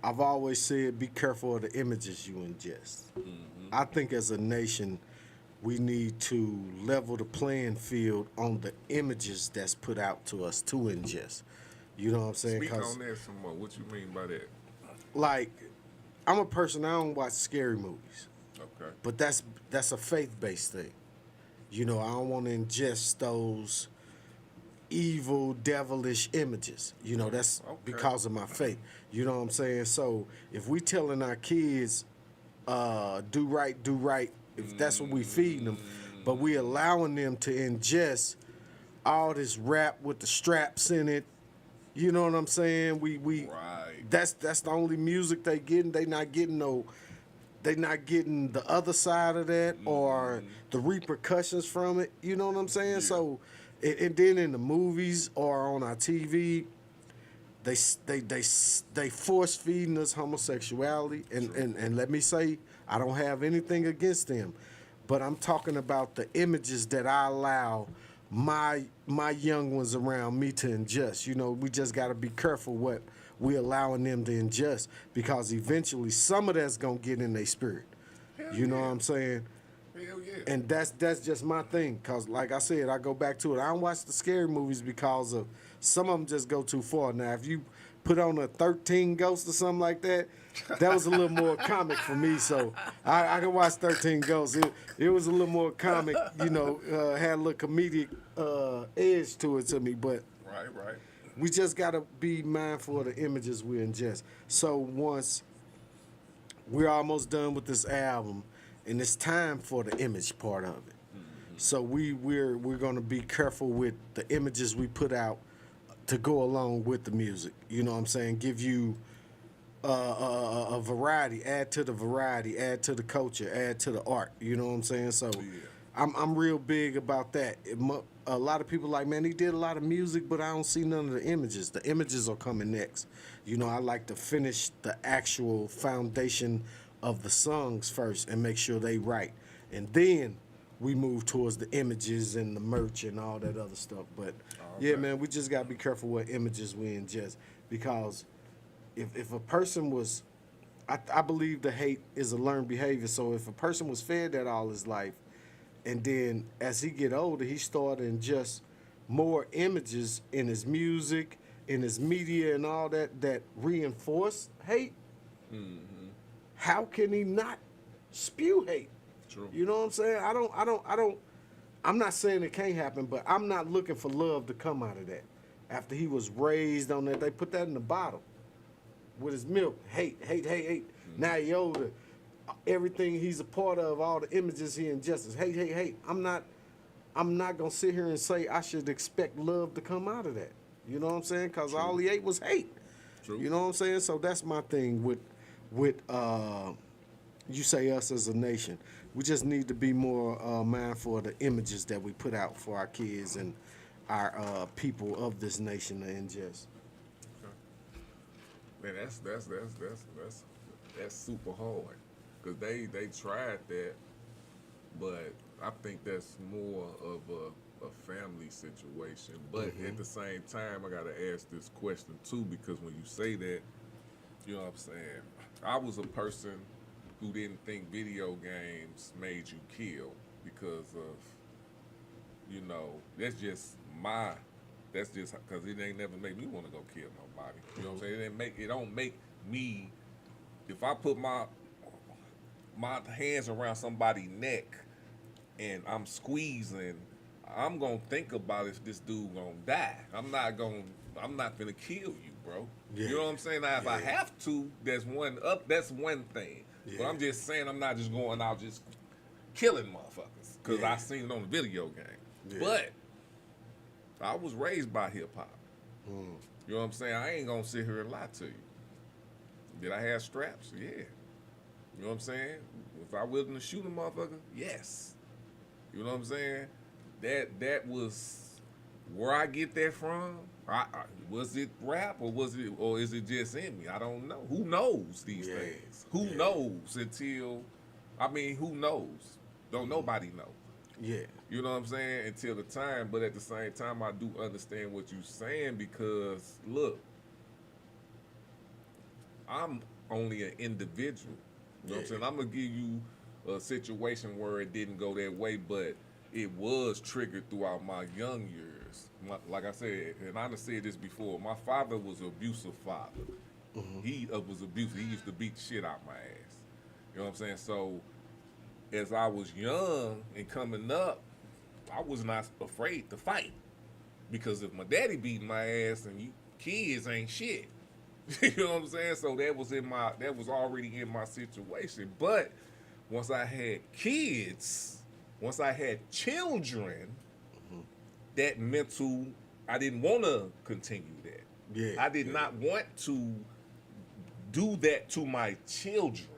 I've always said be careful of the images you ingest. I think as a nation, we need to level the playing field on the images that's put out to us to ingest. You know what I'm saying? Speak on that some more. What you mean by that? Like, I'm a person, I don't watch scary movies. Okay. But that's a faith-based thing. You know, I don't want to ingest those evil, devilish images. You know, that's because of my faith. You know what I'm saying? So if we telling our kids, do right, if that's what we feeding them, but we allowing them to ingest all this rap with the straps in it, you know what I'm saying? That's the only music they getting. They not getting the other side of that or the repercussions from it. You know what I'm saying? Yeah. So, and then in the movies or on our TV, they force feeding us homosexuality, and let me say, I don't have anything against them, but I'm talking about the images that I allow my young ones around me to ingest. You know, we just got to be careful what we're allowing them to ingest, because eventually some of that's gonna get in their spirit. You know what I'm saying? Hell yeah. And that's just my thing, cause like I said, I go back to it. I don't watch the scary movies because of some of them just go too far. Now, if you put on a 13 Ghosts or something like that, that was a little more comic for me. So I can watch 13 Ghosts. It was a little more comic, you know, had a little comedic edge to it to me. But Right. we just gotta be mindful of the images we ingest. So once we're almost done with this album, and it's time for the image part of it. So we're gonna be careful with the images we put out to go along with the music. You know what I'm saying? Give you a variety, add to the variety, add to the culture, add to the art. You know what I'm saying? So I'm real big about that. A lot of people like, man, he did a lot of music, but I don't see none of the images. The images are coming next. You know, I like to finish the actual foundation of the songs first and make sure they right. And then we move towards the images and the merch and all that other stuff. But yeah, man, we just gotta be careful what images we ingest, because if a person was, I believe the hate is a learned behavior. So if a person was fed that all his life, and then as he get older, he started to ingest more images in his music, in his media, and all that reinforce hate. How can he not spew hate? True. You know what I'm saying? I'm not saying it can't happen, but I'm not looking for love to come out of that. After he was raised on that, they put that in the bottle with his milk. Hate. Now he older. Everything he's a part of, all the images he ingests, hate. I'm not gonna sit here and say I should expect love to come out of that. You know what I'm saying? Because all he ate was hate. True. You know what I'm saying? So that's my thing with you say us as a nation. We just need to be more mindful of the images that we put out for our kids and our people of this nation to ingest. Man, that's super hard, cause they tried that, but I think that's more of a family situation. But at the same time, I gotta ask this question too, because when you say that, you know what I'm saying? I was a person who didn't think video games made you kill because of, you know, that's just because it ain't never make me want to go kill nobody. You know what I'm saying? It don't make me, if I put my hands around somebody's neck and I'm squeezing, I'm gonna think about if this dude gonna die. I'm not gonna kill you, bro. Yeah. You know what I'm saying? Now, if I have to, that's one thing. Yeah. But I'm just saying, I'm not just going out just killing motherfuckers because I seen it on the video game. Yeah. But I was raised by hip hop. You know what I'm saying? I ain't gonna sit here and lie to you. Did I have straps? Yeah. You know what I'm saying? Was I willing to shoot a motherfucker? Yes. You know what I'm saying? That was where I get that from. Was it rap or is it just in me? I don't know. Who knows these things? Who knows who knows? Don't nobody know. Yeah. You know what I'm saying? Until the time, but at the same time, I do understand what you're saying because, look, I'm only an individual. You know what I'm saying? I'm going to give you a situation where it didn't go that way, but it was triggered throughout my young years. Like I said, and I've said this before, my father was an abusive father. He was abusive. He used to beat the shit out my ass. You know what I'm saying? So as I was young and coming up, I was not afraid to fight. Because if my daddy beat my ass and you kids ain't shit. You know what I'm saying? So that was already in my situation. But once I had kids, once I had children, that mental, I didn't want to continue that. Yeah. I did not want to do that to my children.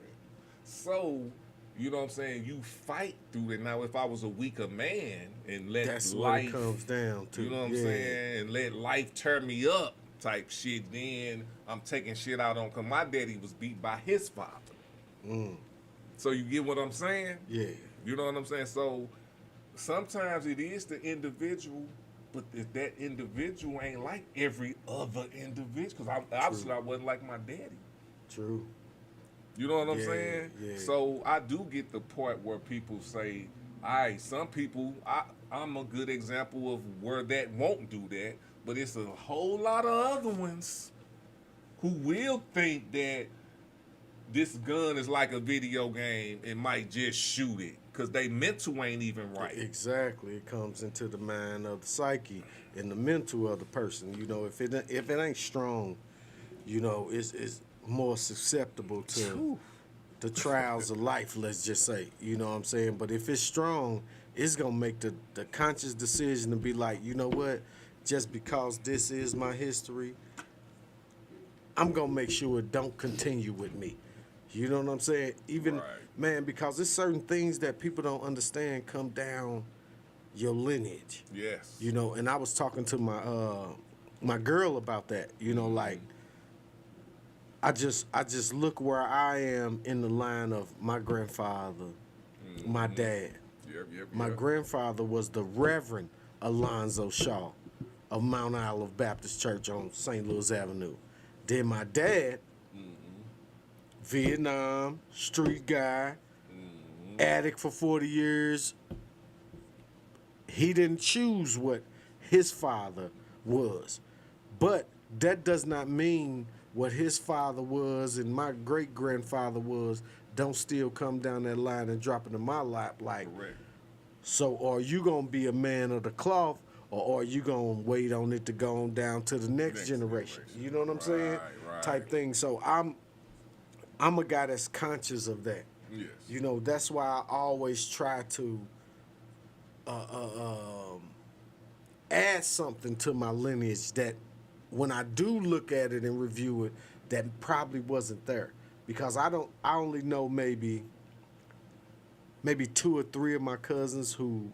So, you know what I'm saying? You fight through it. Now, if I was a weaker man and let That's life, what it comes down to. you know what I'm saying, and let life tear me up, type shit. Then I'm taking shit out on, cause my daddy was beat by his father. So you get what I'm saying? Yeah. You know what I'm saying? So sometimes it is the individual, but if that individual ain't like every other individual, because obviously I wasn't like my daddy. True. You know what I'm Yeah, saying? yeah. So I do get the part where people say, some people, I'm a good example of where that won't do that, but it's a whole lot of other ones who will think that this gun is like a video game and might just shoot it because they mental ain't even right. Exactly. It comes into the mind of the psyche and the mental of the person. You know, if it ain't strong, you know, it's more susceptible to the trials of life, let's just say. You know what I'm saying? But if it's strong, it's going to make the conscious decision to be like, you know what? Just because this is my history, I'm going to make sure it don't continue with me. You know what I'm saying? Even, man, because there's certain things that people don't understand come down your lineage. Yes. You know, and I was talking to my girl about that. You know, like, I just look where I am in the line of my grandfather, my dad. My grandfather was the Reverend Alonzo Shaw of Mount Olive Baptist Church on St. Louis Avenue. Then my dad, Vietnam, street guy, addict for 40 years. He didn't choose what his father was. But that does not mean what his father was and my great-grandfather was don't still come down that line and drop into my lap like. Correct. So are you going to be a man of the cloth or are you going to wait on it to go on down to the next generation? You know what I'm saying? Right. Type thing. So I'm a guy that's conscious of that. Yes. You know, that's why I always try to add something to my lineage that when I do look at it and review it, that probably wasn't there. Because I only know maybe 2 or 3 of my cousins who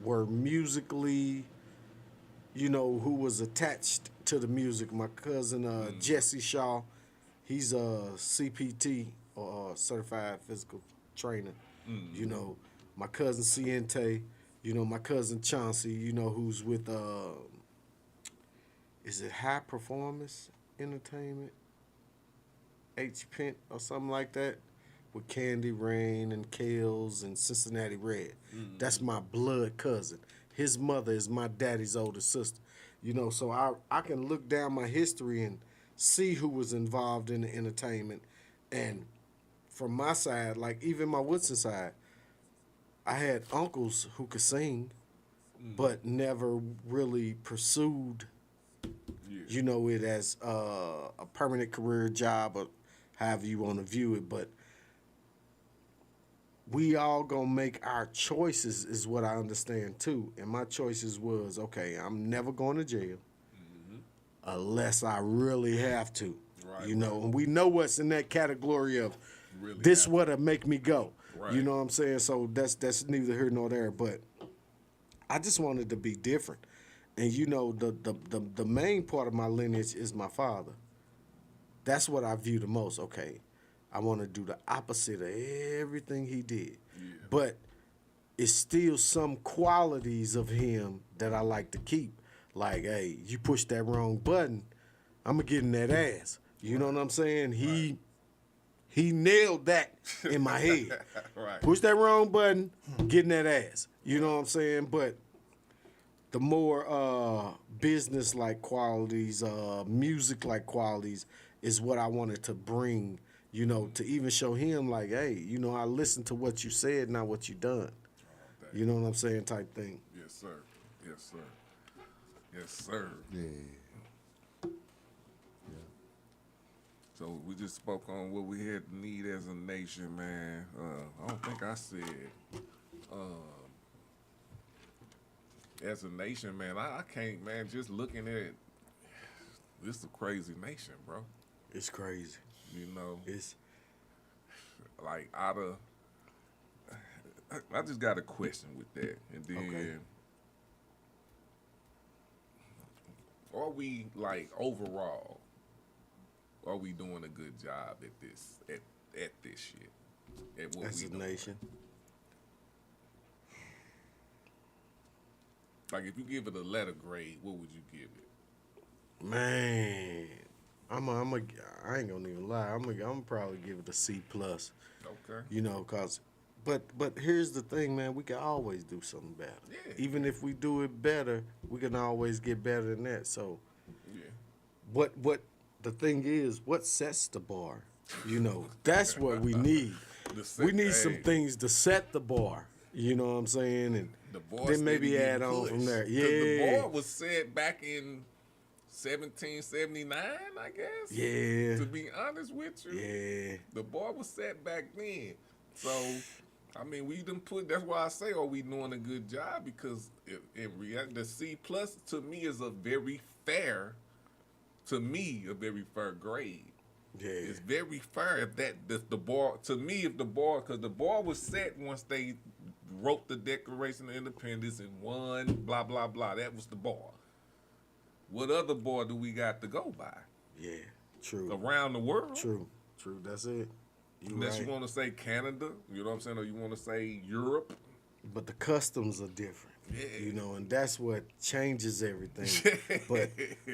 were musically, you know, who was attached to the music. My cousin Jesse Shaw, he's a CPT or certified physical trainer. You know, my cousin Ciente, you know, my cousin Chauncey, you know, who's with is it High Performance Entertainment? H Pent or something like that, with Candy Rain and Kales and Cincinnati Red. That's my blood cousin. His mother is my daddy's older sister. You know, so I can look down my history and see who was involved in the entertainment. And from my side, like even my Woodson side, I had uncles who could sing, but never really pursued, you know, it as a permanent career job or however you want to view it. But we all gonna make our choices is what I understand too. And my choices was, okay, I'm never going to jail unless I really have to. You know, and we know what's in that category of this what'll make me go. You know what I'm saying? So that's neither here nor there. But I just wanted to be different. And you know, the main part of my lineage is my father. That's what I view the most. Okay, I want to do the opposite of everything he did. But it's still some qualities of him that I like to keep. Like, hey, you push that wrong button, I'm going to get in that ass. You know what I'm saying? He nailed that in my head. Push that wrong button, get in that ass. You know what I'm saying? But the more business-like qualities, music-like qualities is what I wanted to bring, you know, to even show him like, hey, you know, I listened to what you said, not what you done. You know what I'm saying, type thing. Yes, sir. Yes, sir. Yes, sir. Yeah. So we just spoke on what we had need as a nation, man. I don't think I said as a nation, man, I can't, man, just looking at it, this a crazy nation, bro. It's crazy. You know? It's like I just got a question with that. And then are we like overall? Are we doing a good job at this at this shit? At what As we a doing? nation. Like if you give it a letter grade, what would you give it? Man, I ain't gonna even lie. I'm probably give it a C plus. Okay. You know, but here's the thing, man. We can always do something better. Yeah. Even if we do it better, we can always get better than that. So, Yeah. what the thing is, what sets the bar? You know, that's what we need. We need some things to set the bar. You know what I'm saying? And The bar then maybe steady add getting on from pushed. there. 'Cause Yeah. the bar was set back in 1779, I guess. Yeah. To be honest with you. Yeah. The bar was set back then. So, I mean, we done put, that's why I say, are we doing a good job? Because in reality, the C plus to me is a very fair grade. Yeah. It's very fair if the bar, to me, if the bar, because the bar was set once they wrote the Declaration of Independence and won, blah, blah, blah. That was the bar. What other bar do we got to go by? Yeah, true. Around the world? True. That's it. Unless right. you want to say Canada, you know what I'm saying, or you want to say Europe. But the customs are different. Yeah. You know, and that's what changes everything. But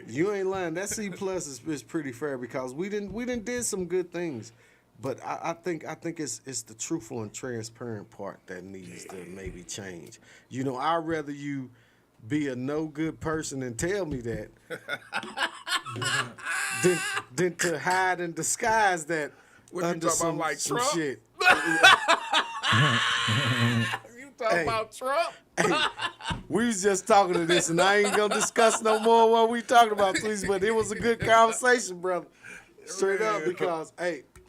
you ain't lying. That C plus is pretty fair because we didn't did some good things. But I think it's the truthful and transparent part that needs to maybe change. You know, I'd rather you be a no good person and tell me that than to hide and disguise that What you under talking some, about, like some Trump? shit. You talking about Trump? We was just talking to this, and I ain't gonna discuss no more what we talking about, please. But it was a good conversation, brother. Straight up, because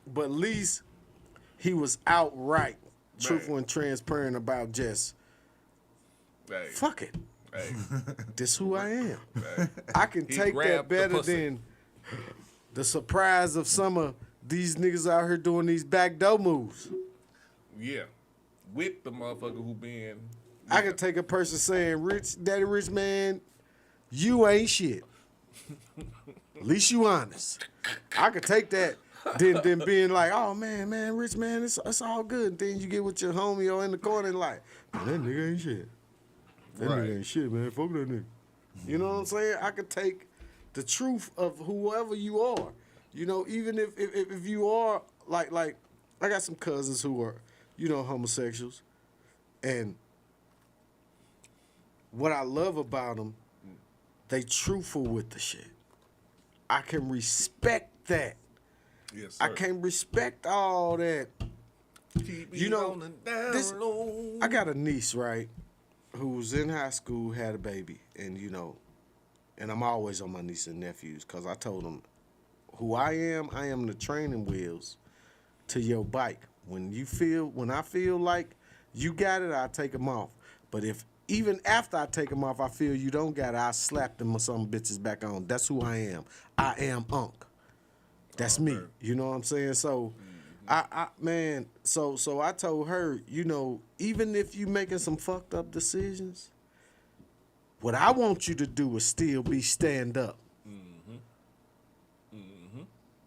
but at least he was outright truthful and transparent about just fuck it. Hey. This who I am. Hey. I can He take that grabbed the better pussy. than the surprise of some of these niggas out here doing these backdoor moves. Yeah. With the motherfucker who been. I can take a person saying, Daddy Rich man, you ain't shit. At least you honest. I could take that than being like, oh man, Rich man, it's all good. And then you get with your homie or in the corner and like, man, that nigga ain't shit. That nigga ain't shit, man. Fuck that nigga. You know what I'm saying? I could take the truth of whoever you are. You know, even if you are like I got some cousins who are, you know, homosexuals, and what I love about them, they truthful with the shit. I can respect that. Yes, I sir. can't respect all that. You know, I got a niece, right, who was in high school, had a baby, and you know, and I'm always on my nieces and nephews because I told them who I am the training wheels to your bike. When I feel like you got it, I'll take them off. But if even after I take them off, I feel you don't got it, I'll slap them or some bitches back on. That's who I am. I am Unc. That's me. You know what I'm saying? So So I told her, you know, even if you making some fucked up decisions, what I want you to do is still be stand up.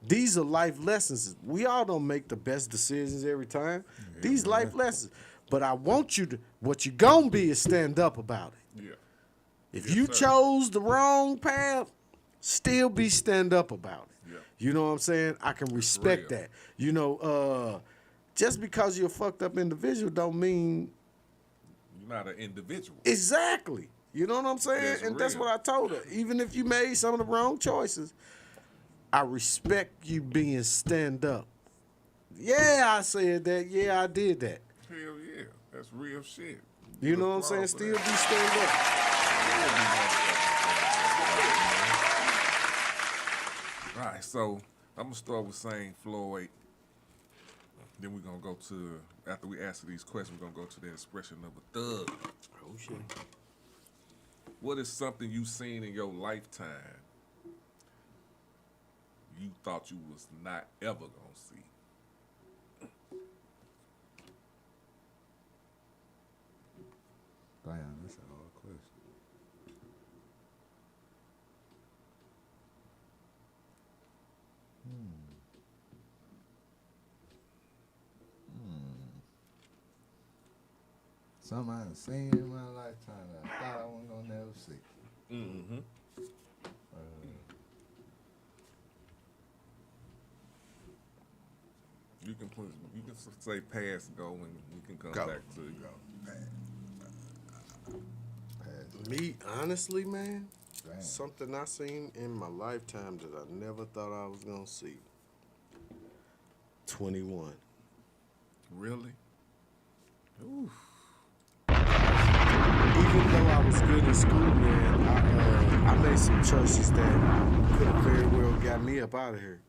These are life lessons. We all don't make the best decisions every time. These life lessons. But I want you to, what you gonna be is stand up about it. Yeah. If you chose the wrong path, still be stand up about it. Yeah. You know what I'm saying? I can respect that. You know, just because you're a fucked up individual don't mean You're not an individual. exactly. You know what I'm saying? That's and that's real. what I told her. Even if you made some of the wrong choices, I respect you being stand up. Yeah, I said that. Yeah, I did that. Hell yeah. That's real shit. You know what I'm saying? Still be stand up. All right, so I'm gonna start with saying Floyd. Then we're gonna go to, after we answer these questions, we're gonna go to the expression of a thug. Oh shit. What is something you seen in your lifetime you thought you was not ever gonna see? Damn, that's a hard question. Something I done seen in my lifetime that I thought I wasn't gonna never see. Mm-hmm. You can say pass go and we can come Go. back to you. Me, honestly, man, Damn. something I seen in my lifetime that I never thought I was gonna see. 21. Really? Oof. Even though I was good in school, man, I made some choices that could have very well got me up out of here.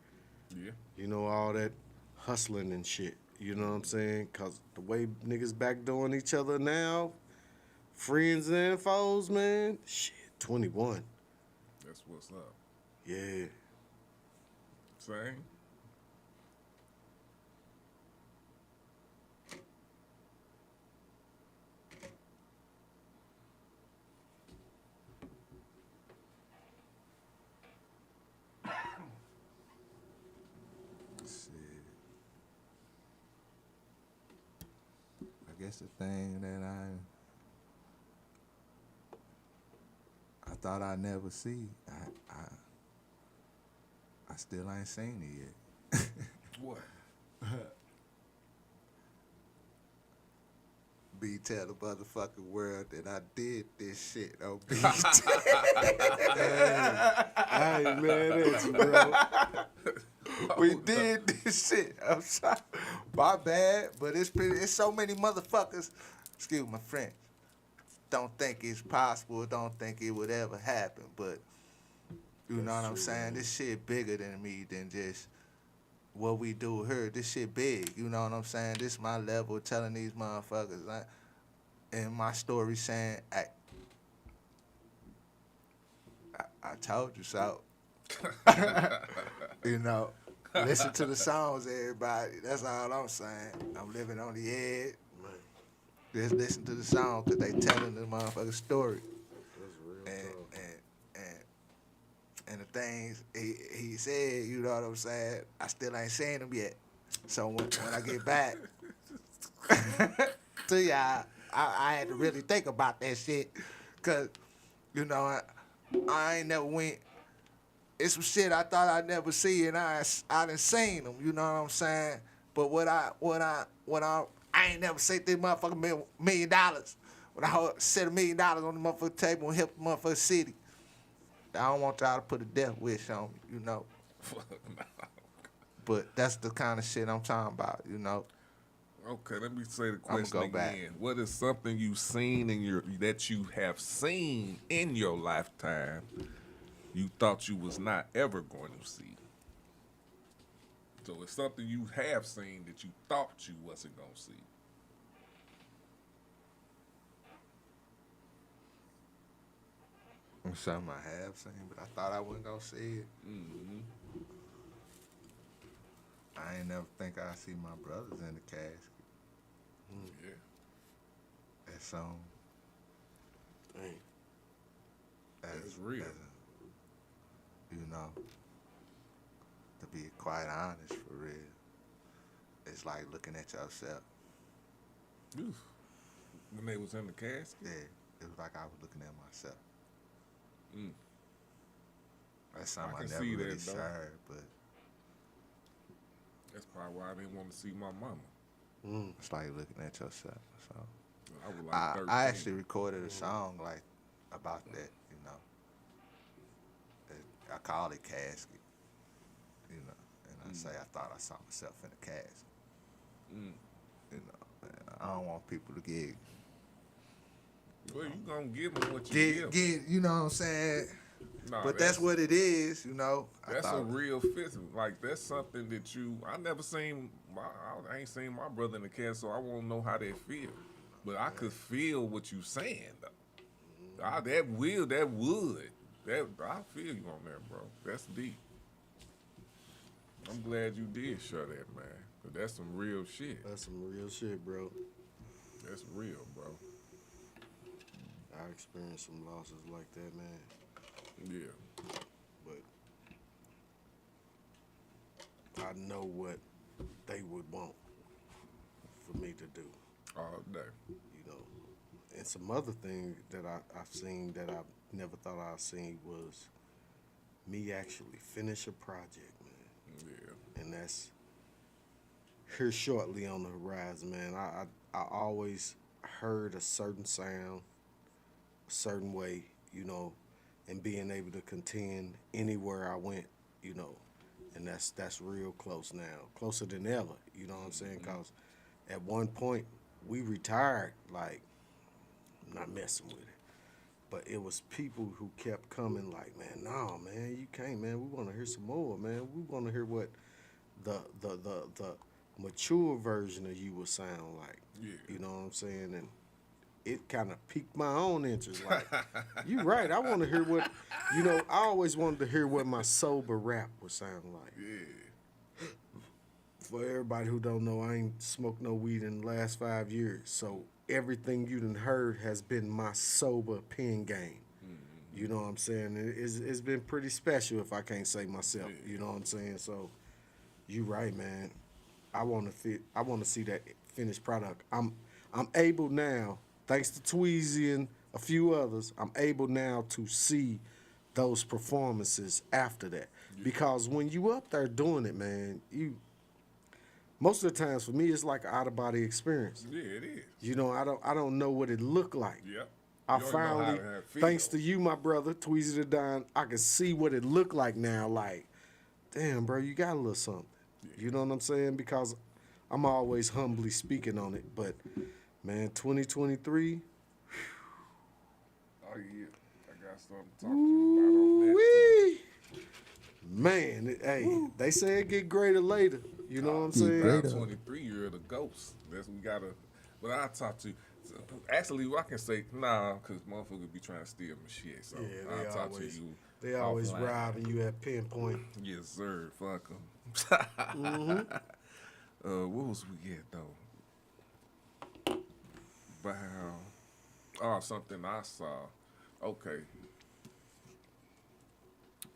Yeah. You know, all that hustling and shit. You know what I'm saying? Because the way niggas backdooring each other now, friends and foes, man, shit, 21. That's what's up. Yeah. Same. I guess the thing that I thought I'd never see, I still ain't seen it yet. What? B tell the motherfucking world that I did this shit on BT. I ain't mad at you, bro. We did this shit. I'm sorry. My bad, but it's so many motherfuckers, excuse my French, don't think it's possible, don't think it would ever happen, but you know what I'm saying? This shit bigger than me than just what we do here. This shit big, you know what I'm saying? This my level telling these motherfuckers, and my story saying, hey, I told you so. You know, listen to the songs, everybody. That's all I'm saying. I'm living on the edge. Just listen to the songs because they telling the motherfucking story. And the things he said, you know what I'm saying? I still ain't seen them yet. So when I get back to y'all, I had to really think about that shit. Cause, you know, I ain't never went. It's some shit I thought I'd never see, and I done seen them. You know what I'm saying? But I ain't never seen this motherfucking $1 million. When I set $1 million on the motherfucking table and help the motherfucking city. I don't want y'all to put a death wish on me, you know. But that's the kind of shit I'm talking about, you know. Okay, let me say the question again. Back. What is something you've seen that you have seen in your lifetime you thought you was not ever going to see? So it's something you have seen that you thought you wasn't going to see. Something I have seen, but I thought I wasn't gonna see it. Mm-hmm. I ain't never think I'd see my brothers in the casket. Yeah. That song. Dang. That's real. You know, to be quite honest, for real, it's like looking at yourself. Oof. When they was in the casket? Yeah, it was like I was looking at myself. Mm. That's something I can never see really that, though. shared, but That's probably why I didn't want to see my mama. it's like looking at yourself. So I was like 13. I actually recorded a song like about that, you know. I call it casket, you know, and I say I thought I saw myself in the casket. You know, I don't want people to get Well, you gonna give them what you give. you know what I'm saying? Nah, but that's what it is, you know. That's a real physical. Like, that's something that I never seen, I ain't seen my brother in the casket, so I won't know how they feel. But I could feel what you saying, though. I feel you on that, bro. That's deep. I'm glad you did share that, man. Cause that's some real shit. That's some real shit, bro. That's real, bro. I experienced some losses like that, man. Yeah. But I know what they would want for me to do. All day. You know, And some other thing that I've seen that I never thought I'd seen was me actually finish a project, man. Yeah. And that's here shortly on the horizon, man. I always heard a certain sound, a certain way, you know, and being able to contend anywhere I went, you know, and that's real close now, closer than ever, you know what I'm saying? Because at one point we retired, like, I'm not messing with it. But it was people who kept coming like, man, no, man, you can't, man. We want to hear some more, man. We want to hear what the mature version of you would sound like. Yeah. You know what I'm saying? And it kind of piqued my own interest. Like, you right. I want to hear what, you know, I always wanted to hear what my sober rap would sound like. Yeah. For everybody who don't know, I ain't smoked no weed in the last 5 years. So everything you done heard has been my sober pen game. Mm-hmm. You know what I'm saying? It's been pretty special if I can't say myself. Yeah. You know what I'm saying? So you right, man. I want to see that finished product. I'm able now, thanks to Tweezy and a few others, I'm able now to see those performances after that. Yeah. Because when you up there doing it, man, most of the times for me it's like an out of body experience. Yeah, it is. You know, I don't know what it looked like. Yep. I finally, thanks to you, my brother, Tweezy the Don, I can see what it looked like now. Like, damn, bro, you got a little something. You know what I'm saying? Because I'm always humbly speaking on it. But, man, 2023. Oh, yeah. I got something to talk to you about on that. Man, hey, they say it get greater later. You know what I'm saying? 23, you're the ghost. That's we gotta. But I'll talk to you. Actually, I can say nah, because motherfuckers be trying to steal my shit. So yeah, I'll talk to you. They always robbing you at pinpoint. Yes, sir. Fuck them. Mm-hmm. What was we get though? Wow. Oh, something I saw. Okay.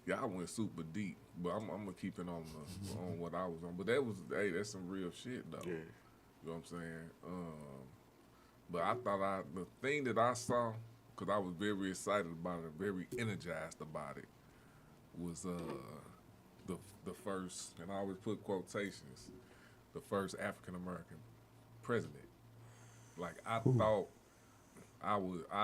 Y'all went super deep, but I'm gonna keep it on what I was on. But that's some real shit though. Yeah. You know what I'm saying? But I thought the thing that I saw, because I was very excited about it, very energized about it, was the first, and I always put quotations, the first African American president. Like I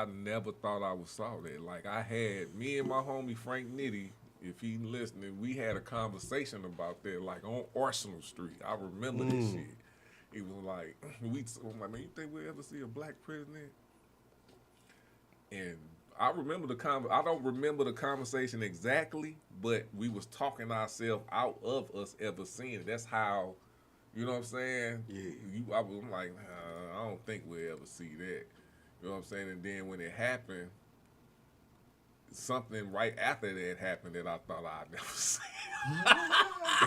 never thought I would saw that. Like I had me and my homie Frank Nitty, if he listening, we had a conversation about that, like on Arsenal Street. I remember this shit. It was like, I'm like, man, you think we'll ever see a black president? And I remember I don't remember the conversation exactly, but we was talking ourselves out of us ever seeing it. That's how, you know what I'm saying? Yeah. I'm like, I don't think we'll ever see that. You know what I'm saying? And then when it happened, something right after that happened that I thought I'd never see.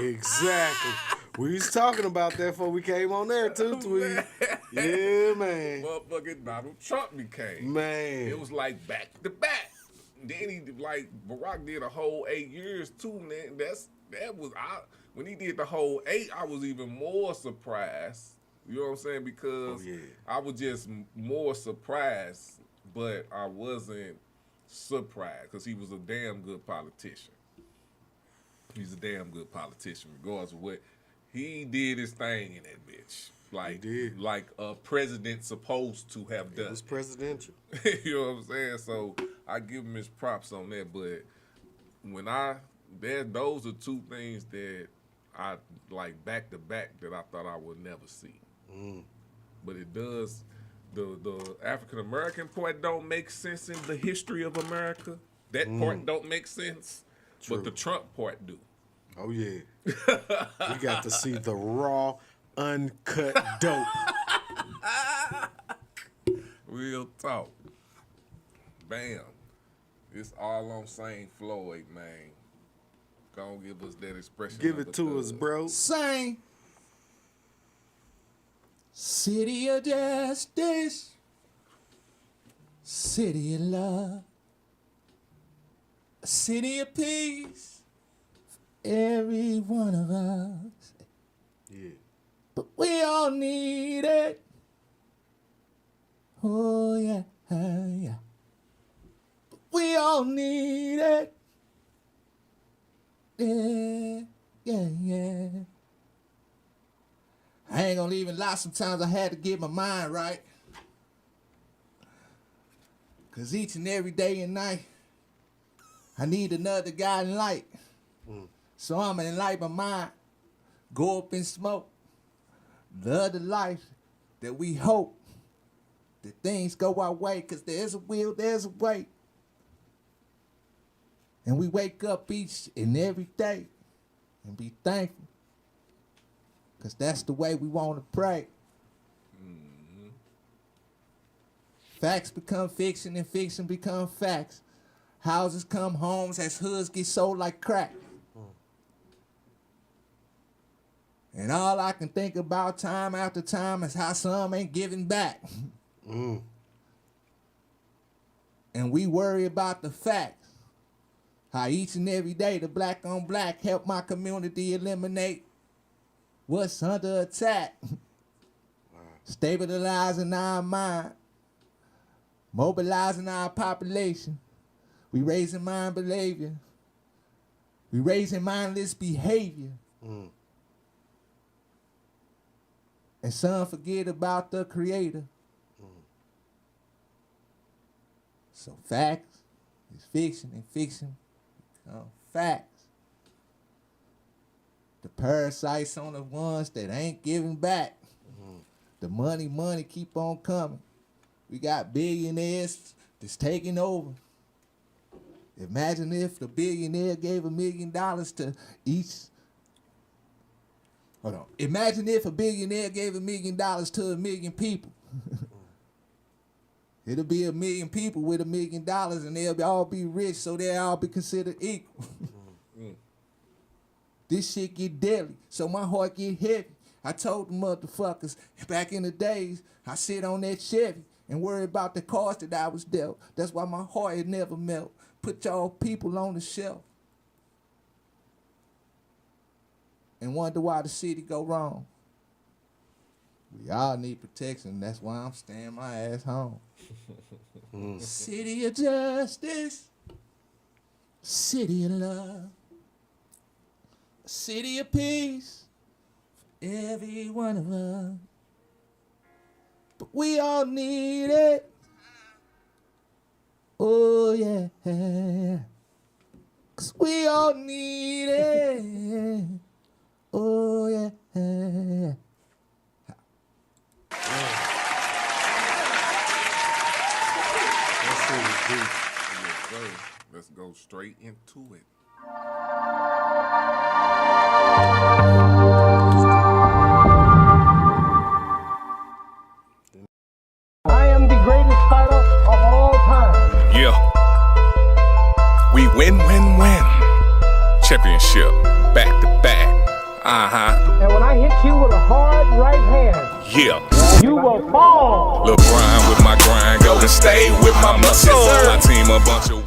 Exactly. We was talking about that before we came on there too, Tweet. Yeah, man. Motherfucking Donald Trump became. Man. It was like back to back. Then he Barack did a whole 8 years too, man. When he did the whole 8, I was even more surprised. You know what I'm saying? Because I was just more surprised, but I wasn't surprised because he was a damn good politician. He's a damn good politician, regardless of what he did his thing in that bitch. Like a president supposed to have done. It was presidential. You know what I'm saying? So I give him his props on that. But those are two things that I like back to back that I thought I would never see. But it does. The African American part don't make sense in the history of America. That part don't make sense. True. But the Trump part do. Oh yeah. We got to see the raw, uncut dope. Real talk. Bam. It's all on St. Floyd, man. Gonna give us that expression. Give it to us, bro. Sing. City of justice, city of love, a city of peace for every one of us. Yeah. But we all need it. Oh yeah. yeah. But we all need it. Yeah, yeah, yeah. I ain't gonna even lie, sometimes I had to get my mind right. Cause each and every day and night, I need another guiding light. So I'ma enlighten my mind, go up in smoke, the other life that we hope that things go our way, cause there's a will, there's a way. And we wake up each and every day and be thankful, cause that's the way we want to pray. Facts become fiction and fiction become facts. Houses come homes as hoods get sold like crack. And all I can think about time after time is how some ain't giving back. And we worry about the facts. How each and every day the black on black help my community eliminate what's under attack. Stabilizing our mind. Mobilizing our population. We raising mind behavior. We raising mindless behavior. And some forget about the creator. So facts is fiction and fiction become facts. The parasites on the ones that ain't giving back. The money keep on coming. We got billionaires that's taking over. Imagine if the billionaire gave $1 million to each. Hold on. Imagine if a billionaire gave $1 million to 1 million people. It'll be 1 million people with $1 million and they'll all be rich, so they'll all be considered equal. This shit get deadly, so my heart get heavy. I told the motherfuckers back in the days, I sit on that Chevy and worry about the cards that I was dealt. That's why my heart had never melt. Put y'all people on the shelf and wonder why the city go wrong. We all need protection. That's why I'm staying my ass home. City of justice, city of love, city of peace for every one of us. But we all need it. Oh yeah, 'cause we all need it. Oh yeah. Let's go straight into it. I am the greatest fighter of all time. Yeah. We win. Championship. Back to back. And when I hit you with a hard right hand, Yeah. you will fall. LeBron with my grind. Golden State with my muscles. My team a bunch of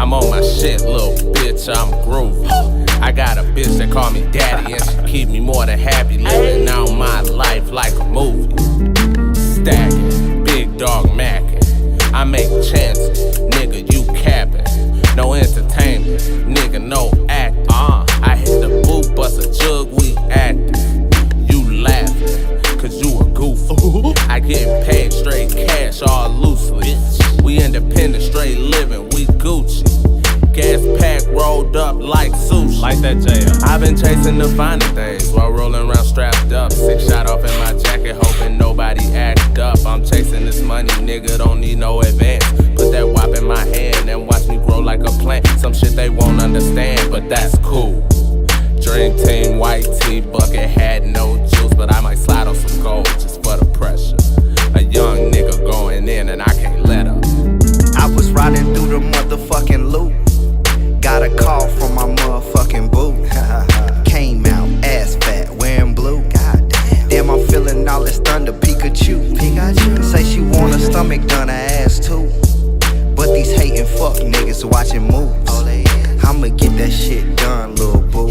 I'm on my shit, little bitch, I'm groovy. I got a bitch that call me daddy and she keep me more than happy, living out my life like a movie. Stacking, big dog macking. I make chances, nigga, you capping. No entertainment, nigga, no act. I hit the booth, bust a jug, we acting. You laughing, cause you a goof. I get paid straight cash, all loosely. We independent, straight living, we Gucci. Gas pack rolled up like sushi. Like that jail. I've been chasing the finer things while rolling around strapped up. 6 shot off in my jacket, hoping nobody act up. I'm chasing this money, nigga, don't need no advance. Put that wop in my hand and watch me grow like a plant. Some shit they won't understand, but that's cool. Dream team, white tee, bucket hat, no juice, but I might slide on some gold just for the pressure. A young nigga going in and I can't let up. I was riding through the motherfucking loop. Got a call from my motherfucking boo. Came out ass fat, wearing blue. Damn, I'm feeling all this thunder, Pikachu. Say she want her stomach done, her ass too. But these hating fuck niggas watching moves. I'ma get that shit done, little boo.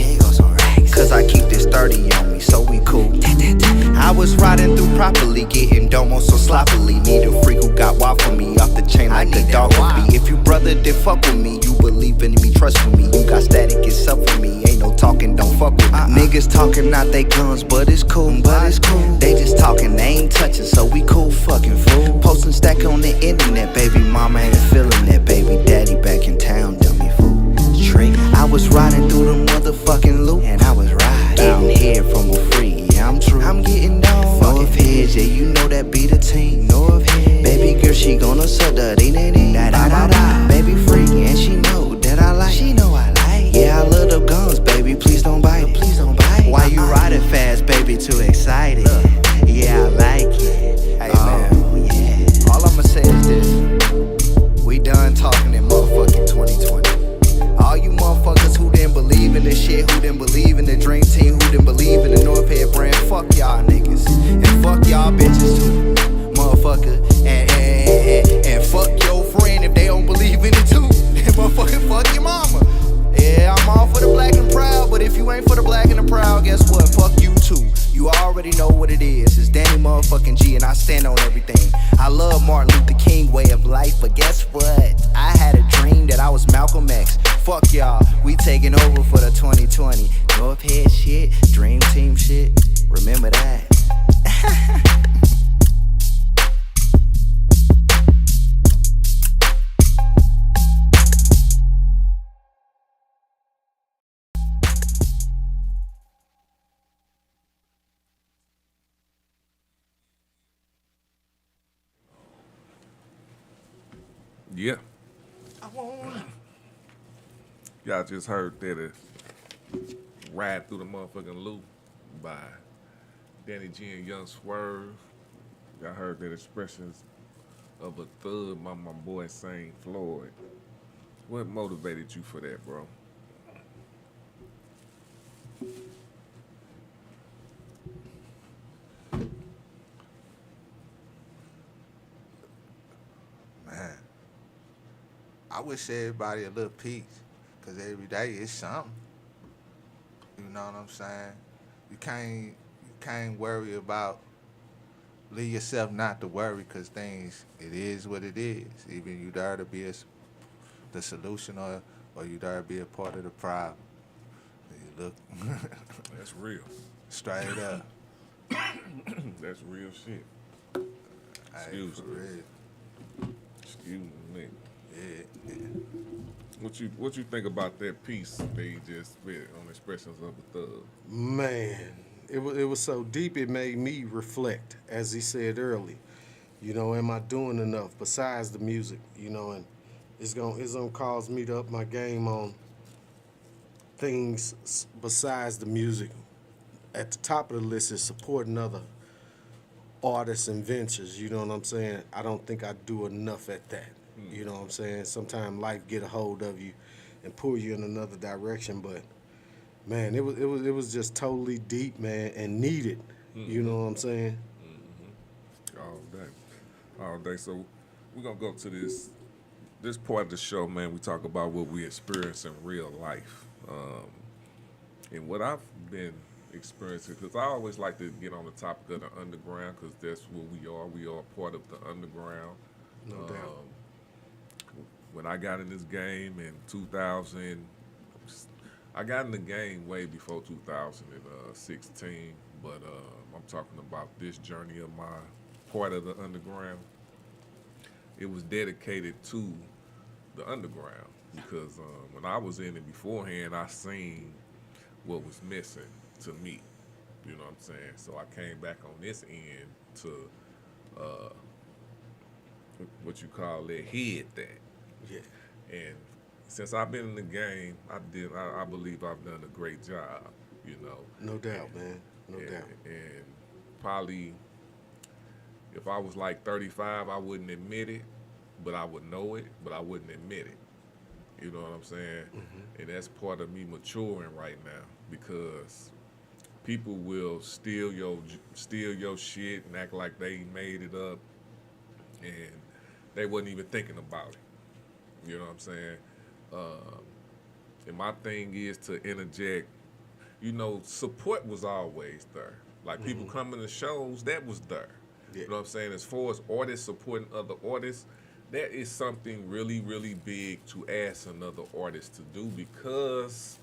Cause I keep this 30 on me, so we cool. I was riding through properly, getting domo so sloppily. Need a freak who got wild for me, off the chain like a dog with me. If you brother, then fuck with me. You believe in me, trust with me. You got static, it's up for me. Ain't no talking, don't fuck with me. Niggas talking out they guns, but it's cool, They just talking, they ain't touching, so we cool, fucking fool. Posting stack on the internet, baby mama ain't feeling that. Baby daddy back in town, dummy fool. I was riding through the motherfucking loop, and I was riding, getting head from a free. Yeah, I'm true. I'm getting down. North Heads, yeah, you know that be the team. North Heads, baby girl, she gonna suck da dee dee dee. Da da da da. Baby free, and she know that I like. She know I like. Yeah, I love the guns, baby. Please don't bite. Please don't bite. Why you riding fast, baby? Too excited. Yeah, I like it. Hey man, yeah. All I'ma say is this: we done talking in motherfucking 2020. All you motherfuckers who didn't believe in this shit, who didn't believe in the dream team, who didn't believe in the North Head brand, fuck y'all niggas. And fuck y'all bitches too, motherfucker. And fuck your friend if they don't believe in it too. And motherfucker, fuck your mama. Yeah, I'm all for the black and proud, but if you ain't for the black and the proud, guess what? Fuck you too. You already know what it is. It's Danny motherfucking G, and I stand on everything. I love Martin Luther King way of life, but guess what? I had a dream that I was Malcolm X. Fuck y'all, we taking over for the 2020. North Head shit, dream team shit. Remember that. Yeah. Y'all just heard that Ride Through the Motherfucking Loop by Danny G and Young Swerve. Y'all heard that Expressions of a Thug by my boy Saint Floyd. What motivated you for that, bro? Man, I wish everybody a little peace, because every day is something. You know what I'm saying? You can't worry about, leave yourself not to worry, because things, it is what it is. Even you there to be the solution, or you there to be a part of the problem. You look. That's real. Straight up. That's real shit. Excuse me. Excuse me. Yeah. What you think about that piece they just spit on Expressions of a Thug? Man, it was so deep it made me reflect, as he said earlier. You know, am I doing enough besides the music? You know, and it's gonna cause me to up my game on things besides the music. At the top of the list is supporting other artists and ventures. You know what I'm saying? I don't think I do enough at that. You know what I'm saying? Sometimes life get a hold of you and pull you in another direction. But man, it was just totally deep, man, and needed. You know what I'm saying? All day. So we're gonna go to this this part of the show, man, we talk about what we experience in real life. And what I've been experiencing, because I always like to get on the topic of the underground, because that's what we are. We are part of the underground. No doubt. When I got in this game in 2000, I got in the game way before 2016, but I'm talking about this journey of my part of the underground. It was dedicated to the underground because when I was in it beforehand, I seen what was missing to me. You know what I'm saying? So I came back on this end to what you call it, head that. Yeah. And since I've been in the game, I believe I've done a great job, you know. No doubt, man. No doubt. And probably if I was like 35, I wouldn't admit it, but I would know it, but I wouldn't admit it. You know what I'm saying? Mm-hmm. And that's part of me maturing right now because people will steal your shit and act like they made it up, and they wasn't even thinking about it. You know what I'm saying? And my thing is to interject, you know, support was always there. Like people coming to shows, that was there. Yeah. You know what I'm saying? As far as artists supporting other artists, that is something really, really big to ask another artist to do because,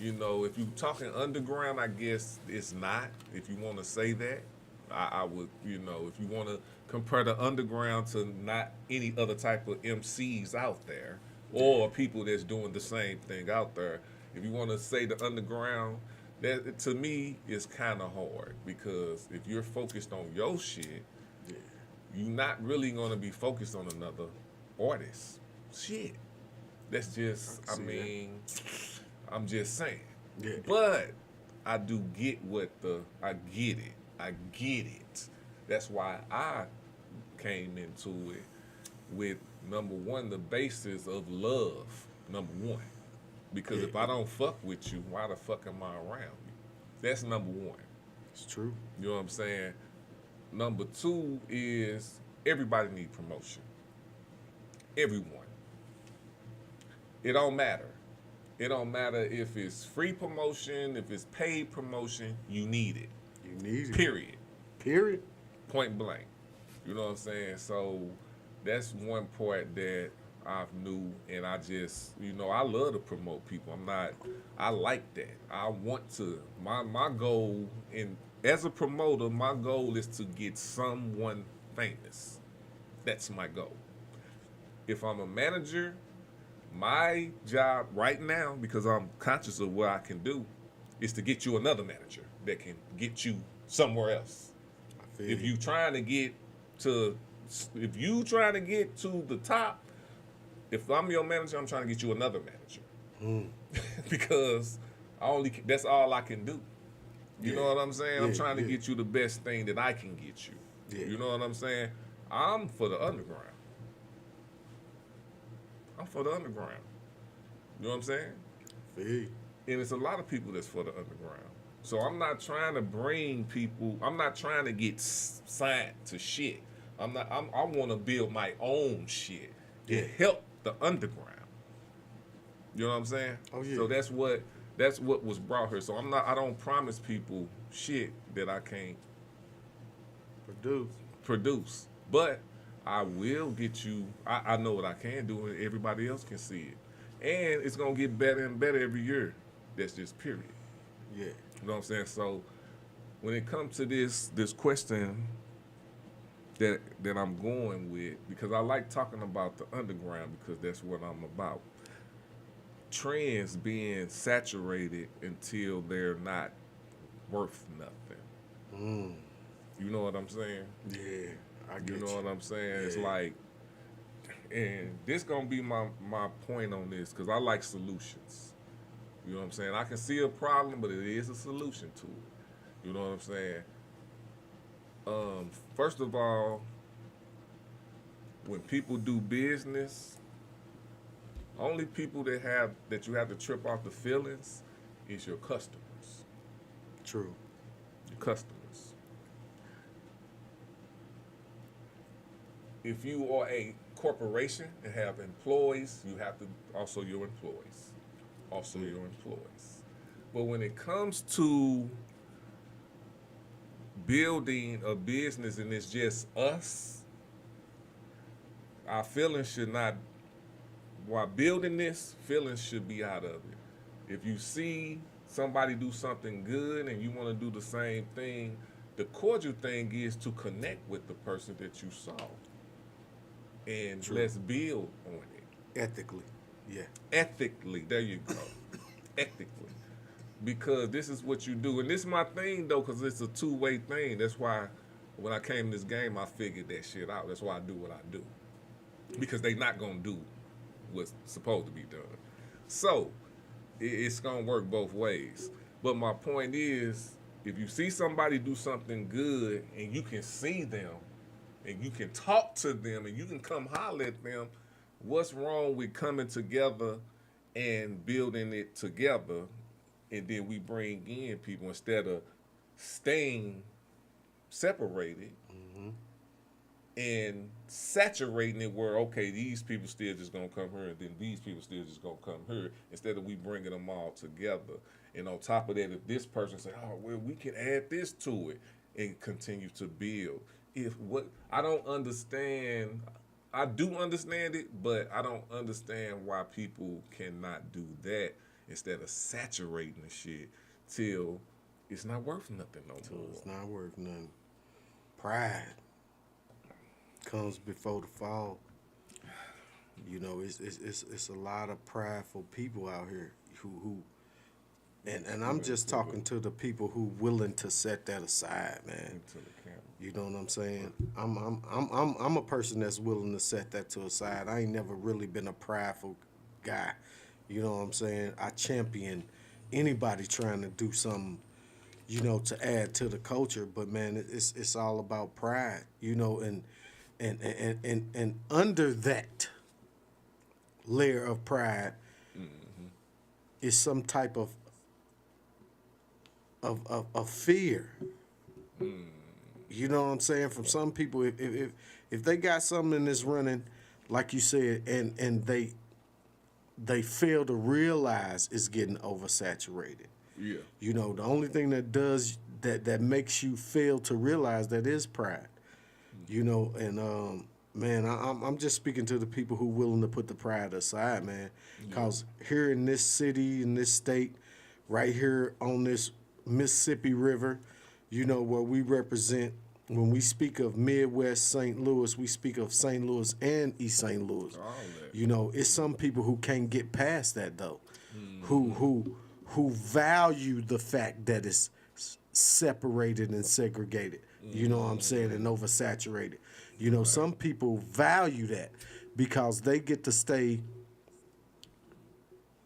you know, if you're talking underground, I guess it's not. If you want to say that, I would, you know, if you want to compare the underground to not any other type of MCs out there or people that's doing the same thing out there, if you want to say the underground, that to me is kind of hard because if you're focused on your shit, you're not really going to be focused on another artist. Shit. That's just, I mean, I'm just saying. Yeah. But I do get I get it. I get it. That's why I came into it with, number one, the basis of love, number one. Because if I don't fuck with you, why the fuck am I around you? That's number one. It's true. You know what I'm saying? Number two is everybody need promotion. Everyone. It don't matter. It don't matter if it's free promotion, if it's paid promotion, you need it. You need it. Period. Period. Point blank. You know what I'm saying? So that's one part that I've knew, and I just, you know, I love to promote people. I like that. I want to, my goal as a promoter, my goal is to get someone famous. That's my goal. If I'm a manager, my job right now, because I'm conscious of what I can do, is to get you another manager that can get you somewhere else. If you trying to get to the top, if I'm your manager, I'm trying to get you another manager. Because that's all I can do. You know what I'm saying? I'm trying to get you the best thing that I can get you. Yeah. You know what I'm saying? I'm for the underground. I'm for the underground. You know what I'm saying? Hey. And it's a lot of people that's for the underground. So I'm not trying to bring people, I'm not trying to get signed to shit. I want to build my own shit and help the underground. You know what I'm saying? Oh yeah. So that's what was brought here. So I don't promise people shit that I can't produce. But I will get you, I know what I can do and everybody else can see it. And it's gonna get better and better every year. That's just period. Yeah. You know what I'm saying? So when it comes to this question that I'm going with, because I like talking about the underground because that's what I'm about. Trends being saturated until they're not worth nothing. You know what I'm saying? Yeah, I get you. You know what I'm saying? Yeah. It's like, and this gonna be my point on this because I like solutions. You know what I'm saying? I can see a problem, but it is a solution to it. You know what I'm saying? First of all, when people do business, only people that you have to trip off the feelings is your customers. True. Your customers. If you are a corporation and have employees, you have to also your employees. Also your employees. But when it comes to building a business and it's just us, our feelings should not, while building this, feelings should be out of it. If you see somebody do something good and you want to do the same thing, the cordial thing is to connect with the person that you saw. And True. let's build on it. Ethically, yeah. Ethically, there you go. Ethically. Because this is what you do. And this is my thing, though, because it's a two-way thing. That's why when I came to this game, I figured that shit out. That's why I do what I do. Because they not going to do what's supposed to be done. So, it's going to work both ways. But my point is, if you see somebody do something good and you can see them and you can talk to them and you can come holler at them, what's wrong with coming together and building it together, and then we bring in people instead of staying separated and saturating it where, okay, these people still just gonna come here and then these people still just gonna come here, instead of we bringing them all together. And on top of that, if this person say, oh, well, we can add this to it and continue to build. I don't understand, I do understand it, but I don't understand why people cannot do that instead of saturating the shit till it's not worth nothing no more. It's not worth nothing. Pride comes before the fall. You know, it's a lot of prideful people out here who and I'm just talking to the people who willing to set that aside, man. You know what I'm saying? I'm a person that's willing to set that to aside. I ain't never really been a prideful guy. You know what I'm saying? I champion anybody trying to do something, you know, to add to the culture. But man, it's all about pride, you know, and under that layer of pride is some type of fear. You know what I'm saying? From some people, if they got something that's running, like you said, and they fail to realize it's getting oversaturated. Yeah. You know, the only thing that does that makes you fail to realize that is pride. You know, and man, I'm just speaking to the people who willing to put the pride aside, man. Because here in this city, in this state, right here on this Mississippi River, you know, where we represent, when we speak of Midwest St. Louis, we speak of St. Louis and East St. Louis. You know, it's some people who can't get past that though, who value the fact that it's separated and segregated. You know what I'm saying, and oversaturated. You know, some people value that because they get to stay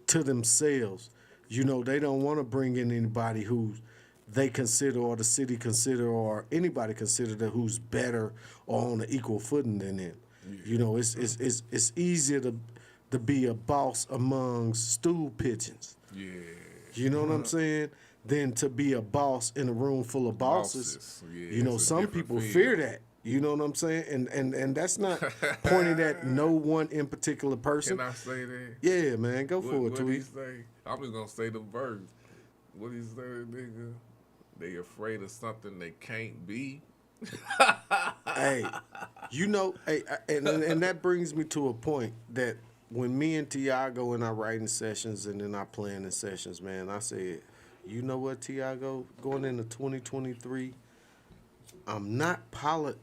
to themselves. You know, they don't want to bring in anybody who they consider, or the city consider, or anybody consider that who's better or on an equal footing than them. You know, it's easier to be a boss amongst stool pigeons. Yeah. You know what I'm saying? Than to be a boss in a room full of bosses. Yeah, you know, some people fear that. You know what I'm saying? And that's not pointed at no one in particular person. Can I say that? Yeah, man, go for it, What Tweet. he say? I'm just gonna say the verbs. What he say, nigga? They afraid of something they can't be. Hey, you know, and that brings me to a point that when me and Tiago in our writing sessions and in our planning sessions, man, I said, you know what, Tiago, going into 2023, I'm not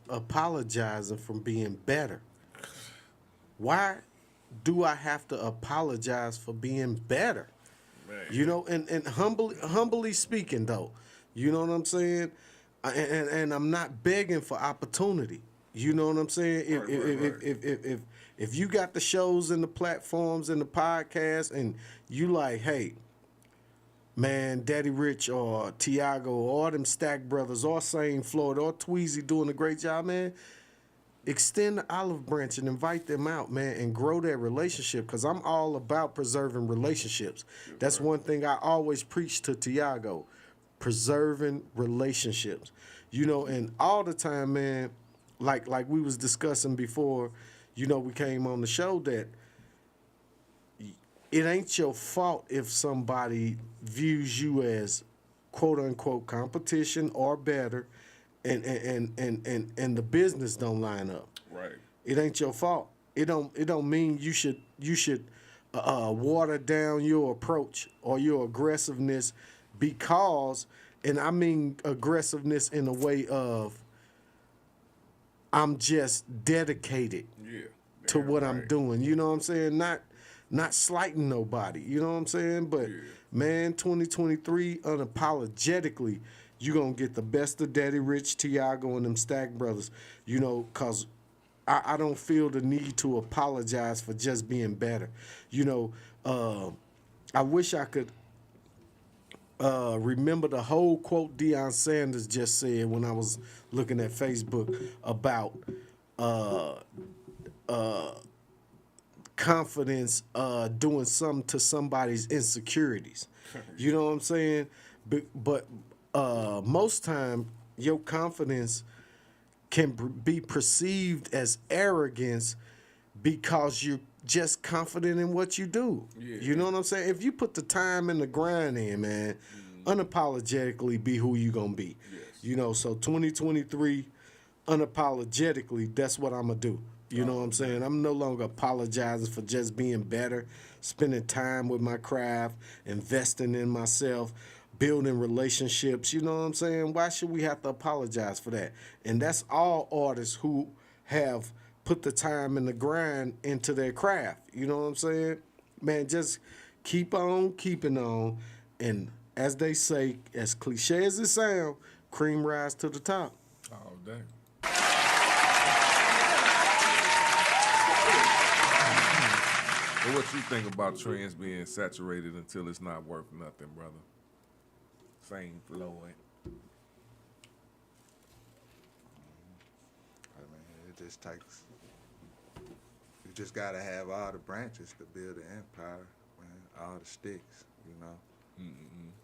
apologizing for being better. Why do I have to apologize for being better? Man. You know, and humbly speaking, though, you know what I'm saying? And I'm not begging for opportunity. You know what I'm saying? If you got the shows and the platforms and the podcasts and you like, hey, man, Daddy Rich or Tiago or them Stack Brothers or St. Floyd or Tweezy doing a great job, man, extend the olive branch and invite them out, man, and grow that relationship, because I'm all about preserving relationships. That's one thing I always preach to Tiago, preserving relationships. You know, and all the time, man, like we was discussing before, we came on the show that it ain't your fault if somebody views you as quote unquote competition or better, and the business don't line up. Right. It ain't your fault. It don't mean you should water down your approach or your aggressiveness because, and I mean aggressiveness in a way of I'm just dedicated to what I'm doing. You know what I'm saying? Not slighting nobody. You know what I'm saying? But man, 2023 unapologetically, you gonna get the best of Daddy Rich, Tiago, and them Stack Brothers. You know, cause I don't feel the need to apologize for just being better. You know, I wish I could remember the whole quote Deion Sanders just said when I was looking at Facebook about confidence doing something to somebody's insecurities. You know what I'm saying? But most time your confidence can be perceived as arrogance because you're just confident in what you do. Yeah. You know what I'm saying? If you put the time and the grind in, man, unapologetically be who you gonna be. Yes. You know, so 2023, unapologetically, that's what I'm gonna do. You know what I'm saying? I'm no longer apologizing for just being better, spending time with my craft, investing in myself, building relationships. You know what I'm saying? Why should we have to apologize for that? And that's all artists who have put the time and the grind into their craft. You know what I'm saying? Man, just keep on keeping on. And as they say, as cliche as it sounds, cream rise to the top. All day. So what you think about trends being saturated until it's not worth nothing, brother? Same Floyd. I mean, it just takes. You just gotta have all the branches to build an empire, man. All the sticks, you know.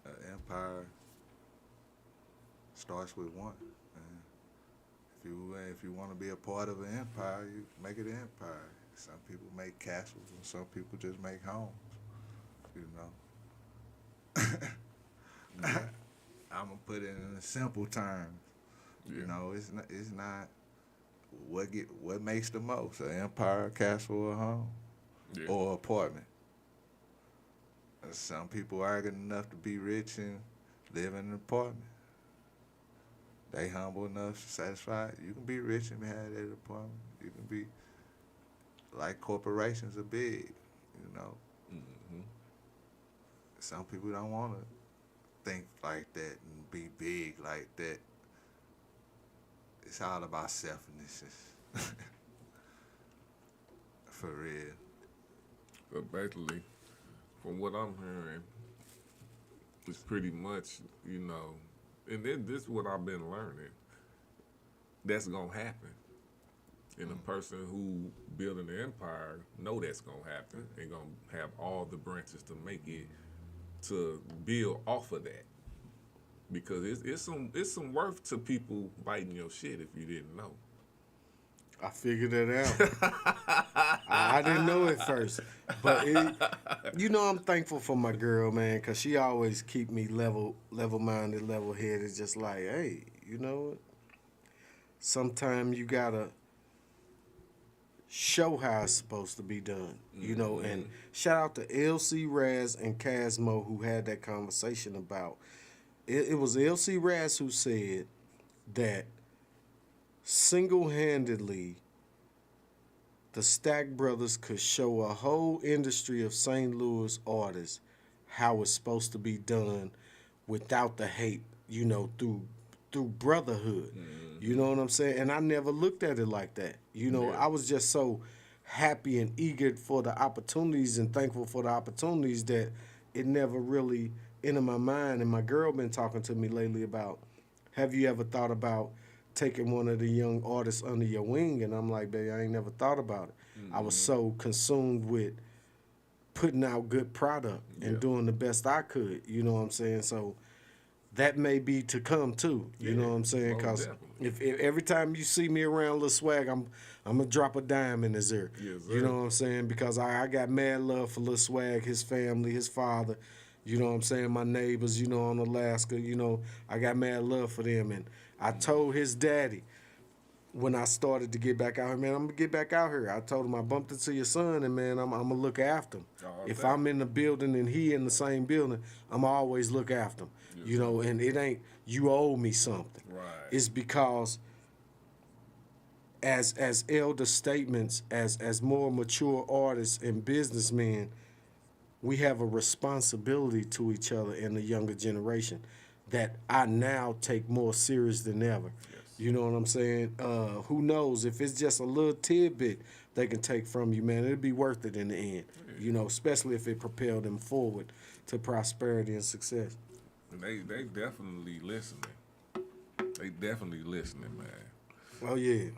An empire starts with one. Man. If you want to be a part of an empire, you make it an empire. Some people make castles, and some people just make homes. You know. I'm gonna put it in simple terms. You know, it's not what makes the most, an empire, a castle, or a home, or apartment. Some people are good enough to be rich and live in an apartment. They humble enough to satisfy. You can be rich and have that apartment. You can be like corporations are big, you know. Some people don't want to think like that and be big like that. It's all about selfishness. For real. But basically, from what I'm hearing, it's pretty much, you know, and then this is what I've been learning. That's gonna happen. And a person who building the empire know that's gonna happen and gonna have all the branches to make it to build off of that. Because it's some worth to people biting your shit if you didn't know. I figured it out. I didn't know it first, but you know, I'm thankful for my girl, man, because she always keep me level-minded, level-headed. Just like, hey, you know what? Sometimes you gotta show how it's supposed to be done, you know. And shout out to LC Raz and Casmo who had that conversation about. It was LC Raz who said that single-handedly the Stack Brothers could show a whole industry of St. Louis artists how it's supposed to be done without the hate, you know, through brotherhood. You know what I'm saying? And I never looked at it like that. You know, I was just so happy and eager for the opportunities and thankful for the opportunities that it never really entered my mind. And my girl been talking to me lately about, have you ever thought about taking one of the young artists under your wing? And I'm like, baby, I ain't never thought about it. I was so consumed with putting out good product and doing the best I could. You know what I'm saying? So that may be to come too. You know what I'm saying? Because if every time you see me around Lil Swag, I'm gonna drop a dime in his ear. Yes, you know what I'm saying? Because I got mad love for Lil Swag, his family, his father. You know what I'm saying? My neighbors, you know, on Alaska. You know, I got mad love for them, and I told his daddy when I started to get back out here, man, I'm gonna get back out here. I told him I bumped into your son, and man, I'm gonna look after him. If I'm in the building and he in the same building, I'm always look after him. You know, and it ain't you owe me something. Right. It's because as elder statements, as more mature artists and businessmen, we have a responsibility to each other and the younger generation that I now take more serious than ever. You know what I'm saying? Who knows? If it's just a little tidbit they can take from you, man, it'll be worth it in the end. You know, especially if it propelled them forward to prosperity and success. And they definitely listening. They definitely listening, man. Oh, yeah.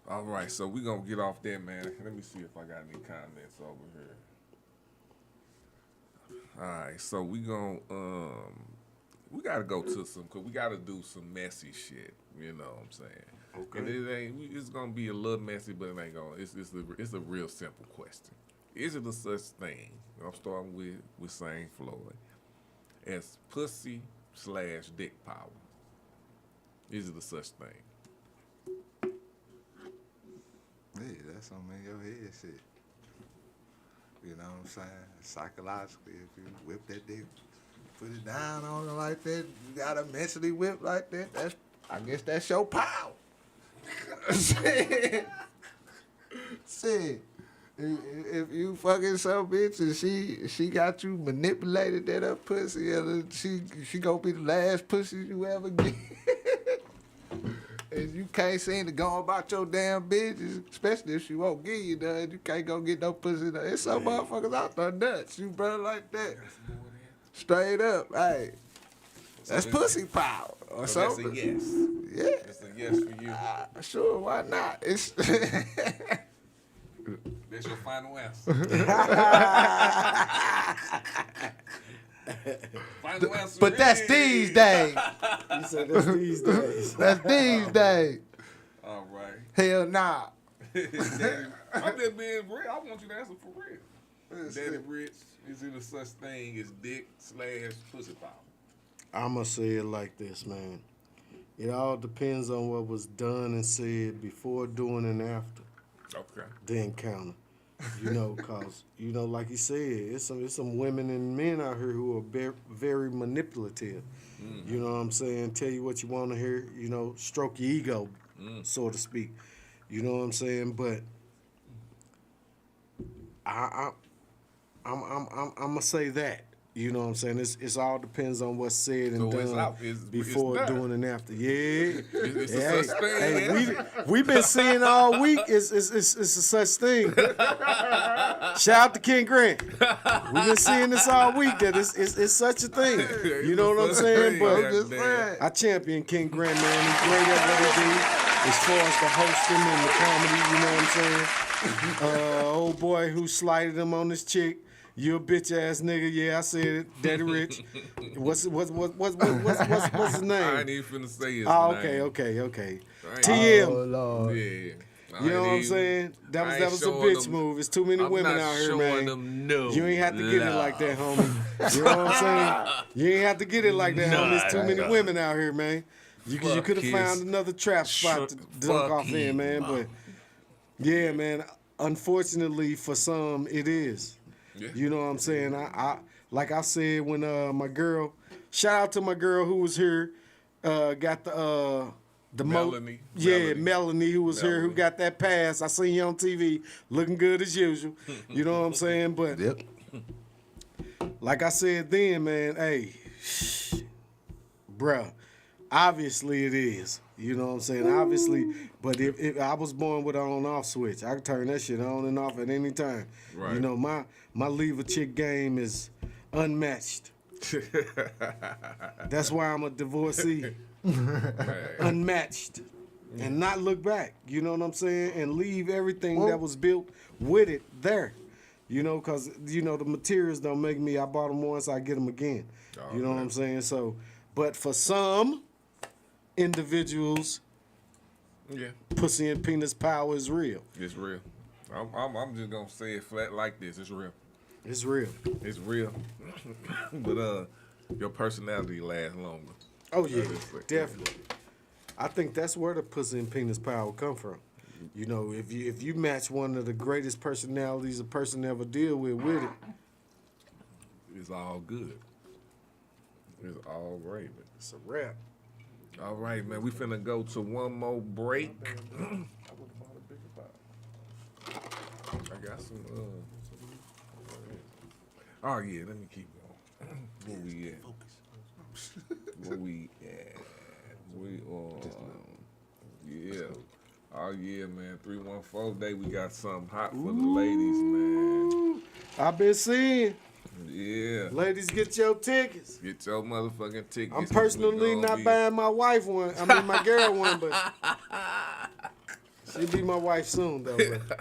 All right, so we going to get off there, man. Let me see if I got any comments over here. All right, so we going to... we got to go to some, because we got to do some messy shit, you know what I'm saying? Okay. And it's going to be a little messy, but it ain't going to, it's a real simple question. Is it a such thing, I'm starting with St. Floyd, as pussy/dick power? Is it a such thing? Yeah, that's some in your head shit. You know what I'm saying? Psychologically, if you whip that dick, put it down on it like that, you gotta mentally whip like that, I guess that's your power. Shit. If you fucking some bitch and she got you manipulated that up pussy, and she gonna be the last pussy you ever get. And you can't seem to go about your damn business, especially if she won't give you none. You can't go get no pussy. It's some motherfuckers out there nuts. You brother like that. Straight up, hey. That's pussy power or so something. That's a yes. Yeah. It's a yes for you. Sure, why not? It's That's your final answer. Final answer. But that's these days. You said that's these days. That's these days. All right. Hell nah. I'm just being real. I want you to answer for real. Daddy Rich, is it a such thing as dick/pussy power? I'm going to say it like this, man. It all depends on what was done and said before, during, and after. Okay. The encounter. You know, because, you know, like you said, it's some women and men out here who are very manipulative. Mm. You know what I'm saying? Tell you what you want to hear, you know, stroke your ego, so to speak. You know what I'm saying? But I'm going to say that. You know what I'm saying? It's all depends on what's said and done before, during, and after. Yeah. It's a such thing. We've been seeing all week. It's a such thing. Shout out to Ken Grant. We've been seeing this all week that it's such a thing. You know what I'm saying? But I'm just saying, I champion Ken Grant, man. He's great at what he do as far as the hosting and the comedy. You know what I'm saying? Old boy who slighted him on this chick. You a bitch ass nigga, yeah, I said it. Daddy Rich. What's his name? I ain't even finna say his name. Okay. TM. Oh, Lord. Yeah. You know what I'm saying? That was a bitch move. It's too many women out here, man. You ain't have to get it like that, homie. You know what I'm saying? You ain't have to get it like that, homie. There's too many women out here, man. You could have found another trap spot to dunk off in, man. But yeah, man. Unfortunately for some, it is. Yeah. You know what I'm saying? I like I said when my girl, shout out to my girl who was here, got the Melanie. Melanie who was here, who got that pass. I seen you on TV, looking good as usual. You know what I'm saying? But like I said then, man, hey, bruh, obviously it is. You know what I'm saying? Obviously, but if I was born with an on-off switch, I could turn that shit on and off at any time. Right. You know, my leave a chick game is unmatched. That's why I'm a divorcee. Unmatched. And not look back. You know what I'm saying? And leave everything that was built with it there. You know, because, you know, the materials don't make me. I bought them once, I get them again. You know what I'm saying? So But for some individuals, Yeah, pussy and penis power is real. it's real. I'm just gonna say it flat like this. It's real. It's real. It's real. But your personality lasts longer. Oh yeah, definitely. I think that's where the pussy and penis power come from. You know, if you match one of the greatest personalities a person ever deal with it, It's all good. It's all great, man. It's a wrap. All right, man. We finna go to one more break. I got some. Oh yeah, let me keep going. Where we at? Where we at? We yeah. Oh yeah, man. 314 day. We got something hot for the ladies, man. I've been seeing. Yeah. Ladies, get your tickets. Get your motherfucking tickets. I'm personally not buying my wife one. I mean, my girl one, but she'll be my wife soon, though. But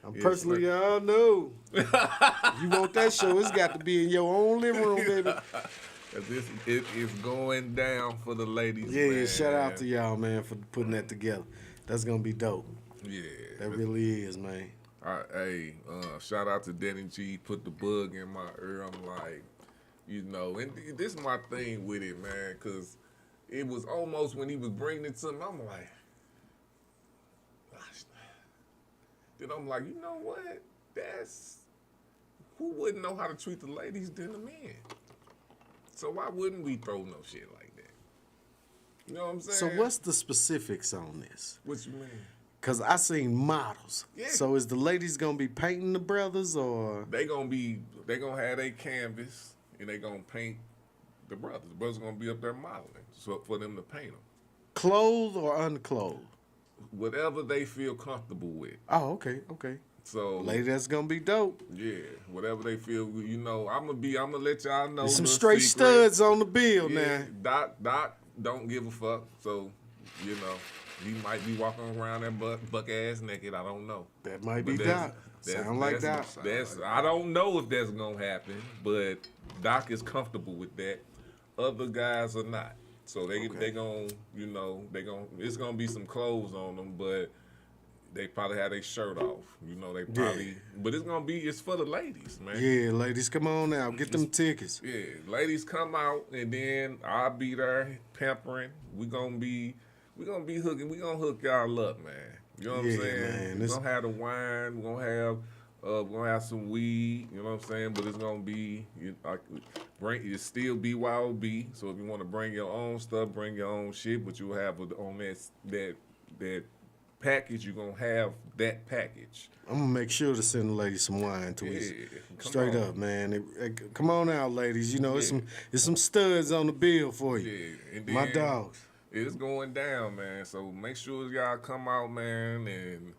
I'm personally, y'all know. You want that show, it's got to be in your own living room, baby. It is going down for the ladies. Yeah, man. shout out to y'all, man, for putting that together. That's going to be dope. Yeah. That really is, man. All right, hey, shout out to Denny G. Put the bug in my ear. I'm like, you know, and this is my thing with it, man, because it was almost when he was bringing it to me, I'm like, gosh. Then I'm like, you know what? Who wouldn't know how to treat the ladies than the men? So why wouldn't we throw no shit like that? You know what I'm saying? So what's the specifics on this? What you mean? Because I seen models. Yeah. So is the ladies going to be painting the brothers or? They gonna have their canvas and they gonna paint the brothers. The brothers gonna be up there modeling so for them to paint them. Clothed or unclothed? Whatever they feel comfortable with. Oh, okay. So lady, that's gonna be dope. Yeah, whatever they feel, you know, I'm gonna let y'all know. There's some straight studs on the bill now. Doc don't give a fuck, so you know. He might be walking around that buck ass naked. I don't know. That might be Doc. Sound like Doc. I don't know if that's gonna happen, but Doc is comfortable with that. Other guys are not. So they gonna, you know, it's gonna be some clothes on them, but they probably have their shirt off. You know, they probably, but it's for the ladies, man. Yeah, ladies, come on now, get them tickets. Yeah, ladies, come out, and then I'll be there pampering. We gonna be hooking. We gonna hook y'all up, man. You know what I'm saying? Man, we're gonna have the wine. We're gonna have some weed. You know what I'm saying? But it's gonna be it's still BYOB. So if you want to bring your own stuff, bring your own shit. But you'll have on that package. You're gonna have that package. I'm gonna make sure to send the ladies some wine to us. Straight up, man. Come on out, ladies. You know, it's some studs on the bill for you. Yeah, and then, my dogs. It's going down, man. So make sure y'all come out, man, and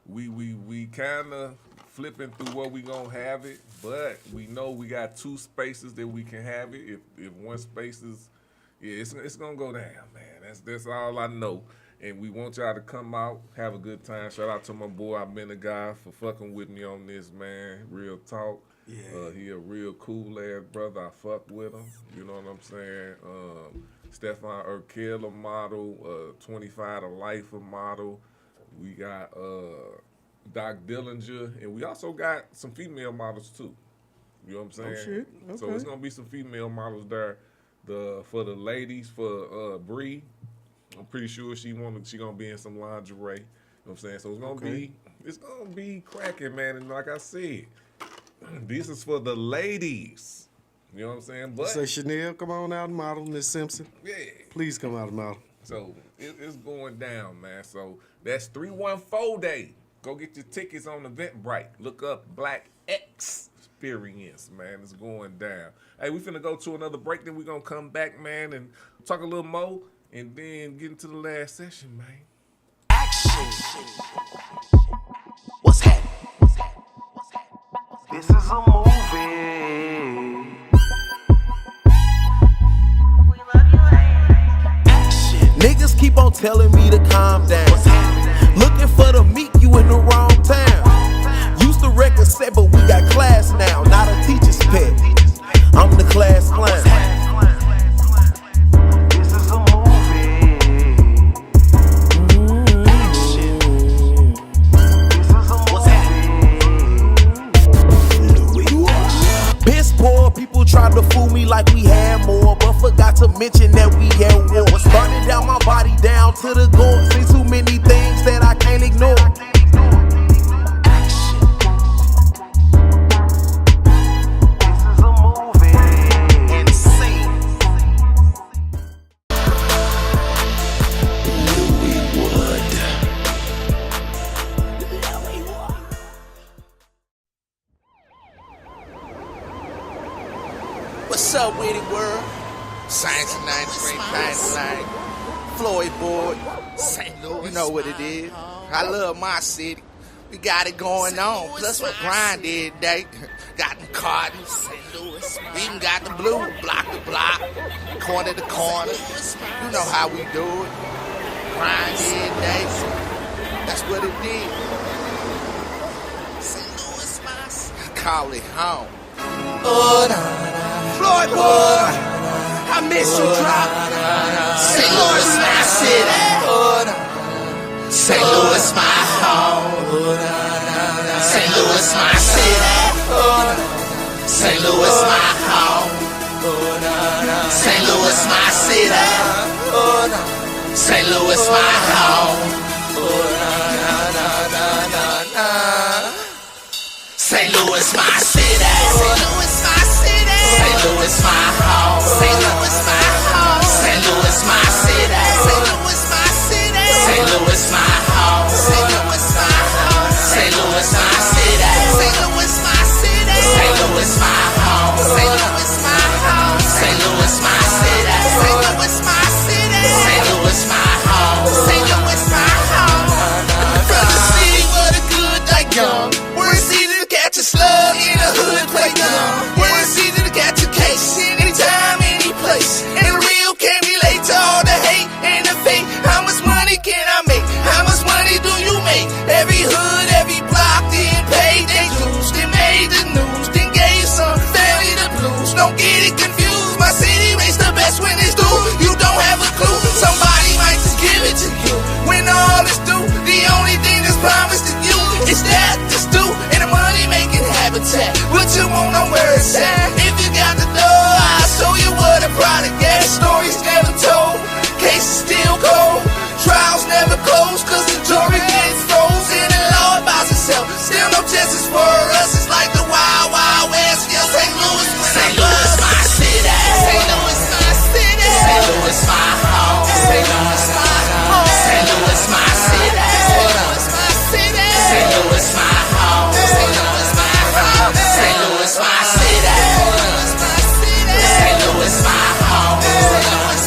we kind of flipping through where we gonna have it, but we know we got 2 spaces that we can have it. If one space is, it's gonna go down, man. That's all I know. And we want y'all to come out, have a good time. Shout out to my boy, I've been a guy for fucking with me on this, man. Real talk. Yeah. He a real cool ass brother. I fuck with him. You know what I'm saying? Stefan Urkel, a model, 25 to Life, a model. We got Doc Dillinger, and we also got some female models too. You know what I'm saying? Oh shit. Okay. So it's gonna be some female models there. For the ladies, for Bree, I'm pretty sure she gonna be in some lingerie. You know what I'm saying? So it's gonna be cracking, man. And like I said, this is for the ladies. You know what I'm saying? But say Chanel, come on out and model, Miss Simpson. Yeah. Please come out and model. So it's going down, man. So that's 314 day. Go get your tickets on Eventbrite. Look up Black X Experience, man. It's going down. Hey, we finna go to another break. Then we gonna come back, man, and talk a little more, and then get into the last session, man. Action. What's happening? This is a movie. Niggas keep on telling me to calm down. Looking for the meat, you in the wrong town. Used to record set, but we got class now. Not a teacher's pet. I'm the class clown. tried to fool me like we had more, but forgot to mention that we had war. Burning down my body down to the gore. See too many things that I can't ignore. What's up with it, world? Science 93.99. Floyd Board, St. Louis. You know what it is. I love my city. We got it going on. Plus we grind every day. Got them Cardinals. We even got the blue, block to block, corner to corner. You know how we do it. Grind every day. That's what it is. St. Louis, my call it home. Floyd Boy, I miss you drop. St. Louis, my city. St. Louis, my home. St. Louis, my city. St. Louis, my home. St. Louis, my city. St. Louis, my home. St. Louis, my city. St. Louis, my city. St. Louis, my home. St. Louis, my home. St. Louis, my city. St. Louis, my city. St. Louis, my home. St. Louis, my home. St. Louis, my city. St. Louis, my city. St. Louis, my home. St. Louis, my home. St. Louis, my city. St. Louis, my city. St. Louis, my home. St. Louis, my home. From the city where the good die young. Where it's easy to catch a slug in the hood, play dumb. Where it's easy to catch a case anytime, any place. And the real can't relate to all the hate and the fake. How much money can I make? How much money do you make? Every hood, every block, then paid their dues. They made the news, then gave some family the blues. Don't get it confused, my city rates the best when it's due. You don't have a clue, somebody might just give it to you. When all is due, the only thing that's promised to you is that it's due in a money-making habitat. What you want, know where it's at. If you got the dough, I'll show you what a product is. Stories never told, cases still cold. Trials never close, cause the jury gets frozen and law about itself. Still no justice for us, it's like the Wild Wild West. Yeah, St. Louis, St. Louis, my city. St. Louis, my city. St. Louis, my home. St. Louis, my home. St. Louis, my city. St. Louis, my city. St. Louis, my home. St. Louis, my home. St. Louis, my city. St. Louis, my city. St. Louis, my home. St. Louis,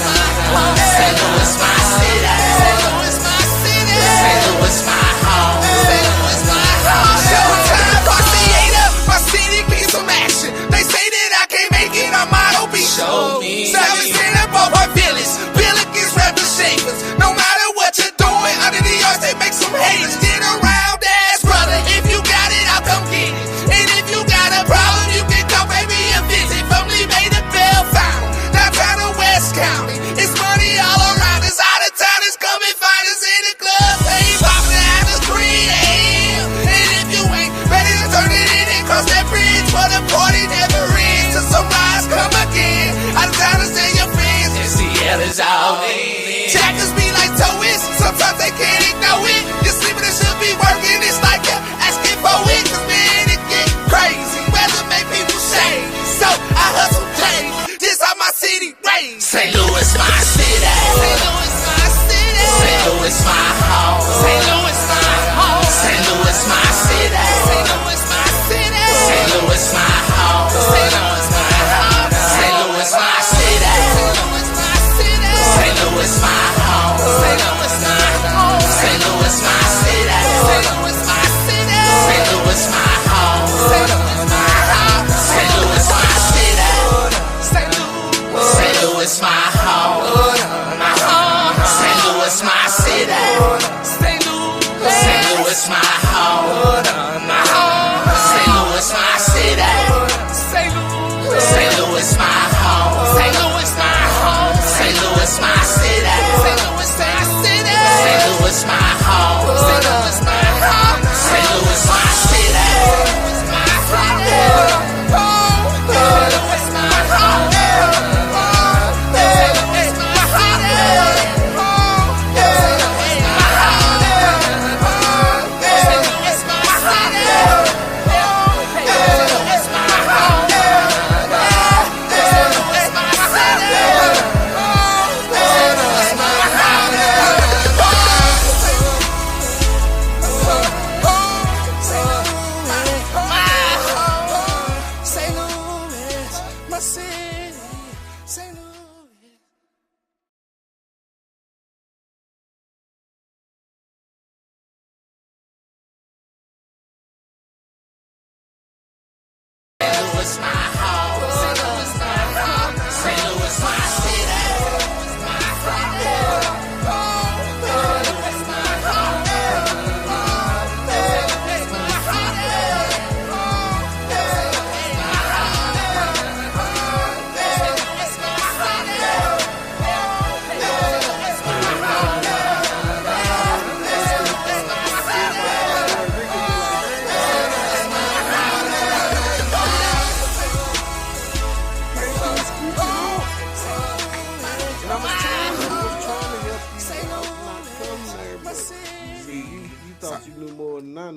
Louis my home. St. Louis my home. St. Louis my city.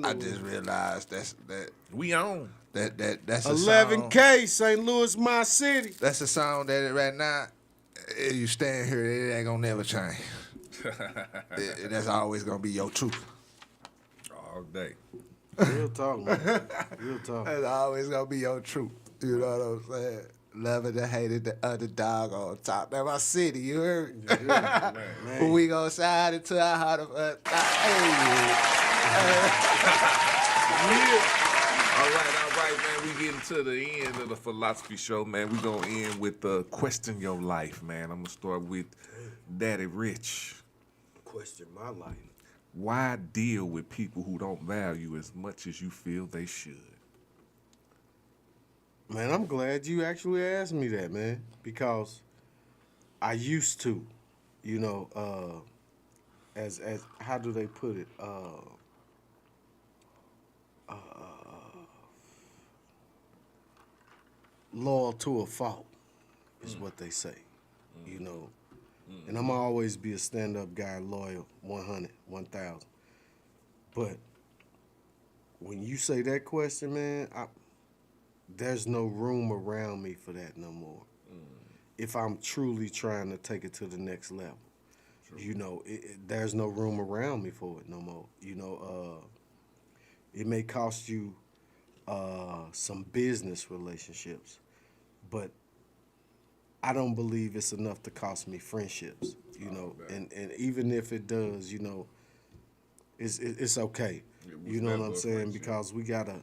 I just realized that we own that's a 11K, St. Louis, my city. That's a song that right now, if you stand here, it ain't gonna never change. That's always gonna be your truth. All day. Real talk, man. Real talk. That's always gonna be your truth. You know what I'm saying? Loving and hating the underdog on top. That's my city, you heard? Yeah, man. We gonna side into our heart of All right, man. We getting to the end of the philosophy show, man. We gonna end with question your life, man. I'm gonna start with Daddy Rich. Question my life. Why deal with people who don't value as much as you feel they should? Man, I'm glad you actually asked me that, man, because I used to, you know, as how do they put it? Loyal to a fault is what they say, you know. And I'm always be a stand-up guy, loyal, 100, 1,000. But when you say that question, man, there's no room around me for that no more. If I'm truly trying to take it to the next level, you know, there's no room around me for it no more. You know, it may cost you some business relationships, but I don't believe it's enough to cost me friendships, you know, and even if it does, you know, it's okay. You know what I'm saying? Because we gotta,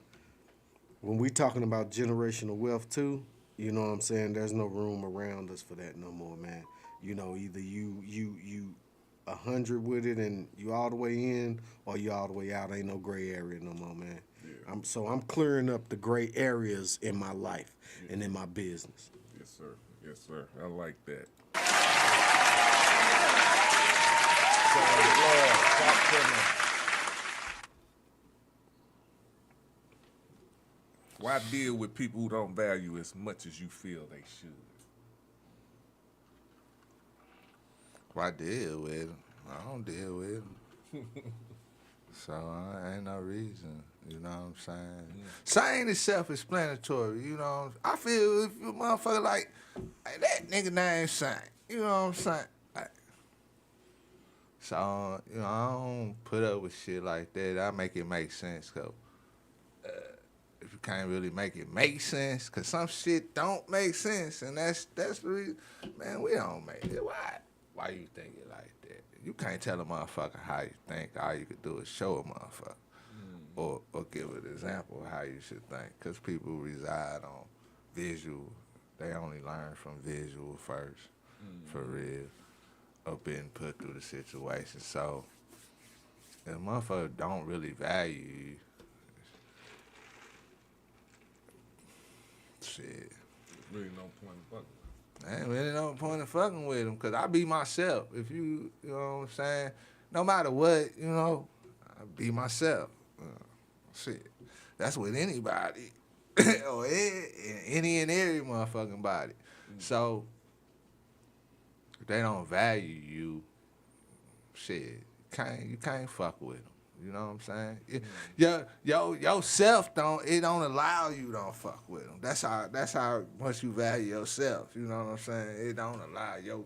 when we talking about generational wealth too, you know what I'm saying? There's no room around us for that no more, man. You know, either you 100 with it and you all the way in, or you all the way out. Ain't no gray area no more, man. Yeah. I'm clearing up the gray areas in my life and in my business. Yes, sir. Yes, sir. I like that. Why deal with people who don't value as much as you feel they should? Why deal with them? I don't deal with them. So ain't no reason. You know what I'm saying? Saying is self-explanatory. You know, I feel if you motherfucker like, hey, that nigga name Saint. You know what I'm saying? Like, so, you know, I don't put up with shit like that. I make it make sense, cause if you can't really make it make sense, cause some shit don't make sense, and that's the reason. Man, we don't make it. Why you think it like that? You can't tell a motherfucker how you think. All you could do is show a motherfucker. Or give an example of how you should think. Because people reside on visual. They only learn from visual first, for real, or being put through the situation. So, if a motherfucker don't really value you, shit. Really no point in fucking with I ain't really no point in fucking with them, because I be myself. If you know what I'm saying? No matter what, you know, I be myself. Shit, that's with anybody, or any and every motherfucking body. So if they don't value you, shit, you can't fuck with them. You know what I'm saying? Yourself don't allow you to fuck with them. That's how much you value yourself. You know what I'm saying? It don't allow your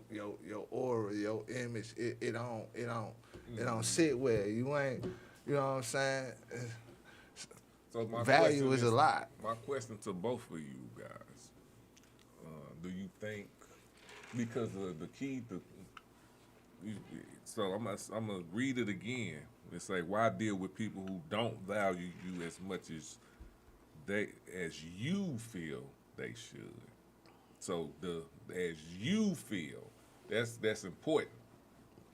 aura, your image. It don't sit well. You ain't. You know what I'm saying? So my value is a lot. My question to both of you guys: do you think, because of the key to, so I'm gonna read it again. It's like, why deal with people who don't value you as much as as you feel they should. So as you feel, that's important.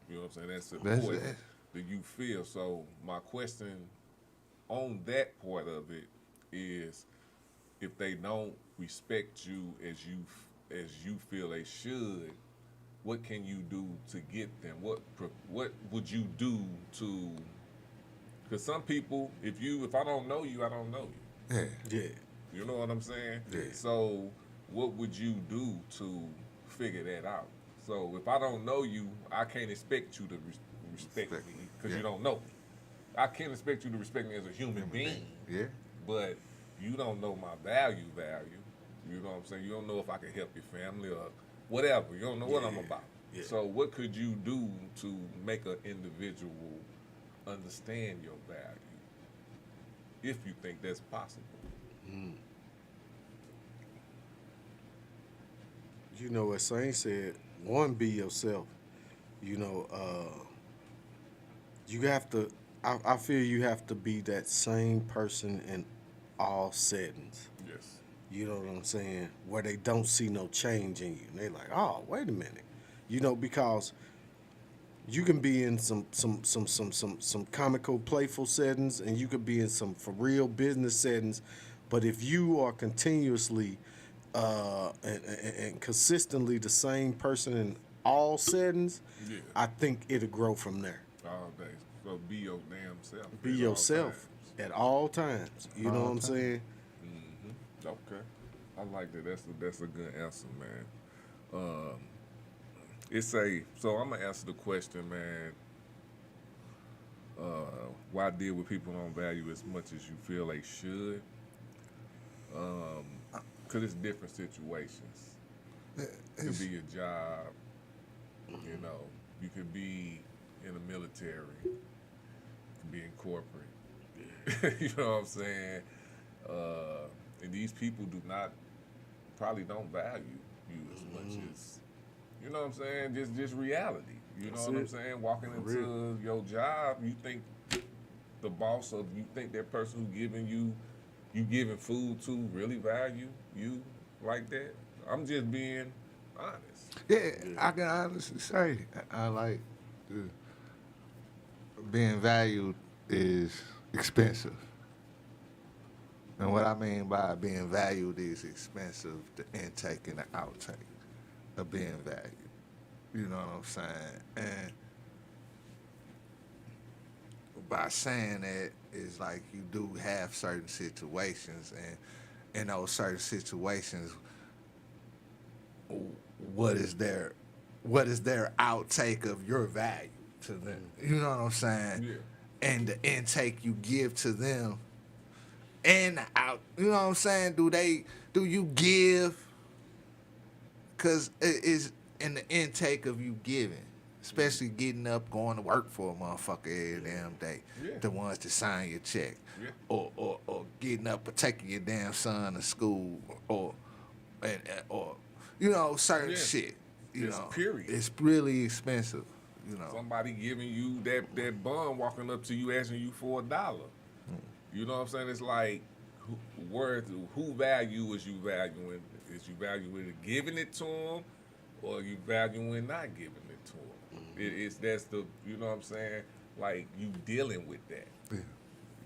You know what I'm saying? That's important that you feel. So my question on that part of it is, if they don't respect you as you feel they should, what can you do to get them? What would you do to? Because some people, if I don't know you, I don't know you. Yeah. You know what I'm saying? Yeah. So what would you do to figure that out? So if I don't know you, I can't expect you to respect me because you don't know me. I can't expect you to respect me as a human being. Yeah. But you don't know my value. You know what I'm saying? You don't know if I can help your family or whatever. You don't know what I'm about. Yeah. So what could you do to make an individual understand your value, if you think that's possible? You know what Saint said, one, be yourself. You know, you have to, I feel you have to be that same person in all settings. Yes. You know what I'm saying? Where they don't see no change in you. And they like, oh, wait a minute. You know, because you can be in some comical, playful settings, and you could be in some for real business settings. But if you are continuously and consistently the same person in all settings, I think it'll grow from there. All day. So be your damn self. Be yourself at all times. You know what I'm saying? Mm-hmm. Okay. I like that. That's a good answer, man. So I'm gonna answer the question, man. Why deal with people don't value as much as you feel they should? Because it's different situations. It could be a job, you know. You could be in the military. You could be in corporate. You know what I'm saying? And these people probably don't value you as much as, you know what I'm saying? Just reality. You know what I'm saying? Walking into your job, you think the boss of, you think that person who you giving food to really value you like that? I'm just being honest. Yeah, I can honestly say I like being valued is expensive. And what I mean by being valued is expensive, the intake and the outtake of being valued. You know what I'm saying? And by saying that, it's like you do have certain situations, and in those certain situations, what is their outtake of your value to them? You know what I'm saying? Yeah. And the intake you give to them, and out. You know what I'm saying? Do you give? Because it is in the intake of you giving, especially getting up, going to work for a motherfucker every damn day. Yeah. The ones that sign your check, Yeah. or getting up or taking your damn son to school, or you know, certain shit. You know, period. It's really expensive. You know, Somebody giving you that bum, walking up to you asking you for $1. You know what I'm saying? It's like, who value is you valuing? Is you valuing giving it to them, or you valuing not giving it to them? That's the, you know what I'm saying? Like, you dealing with that. Yeah.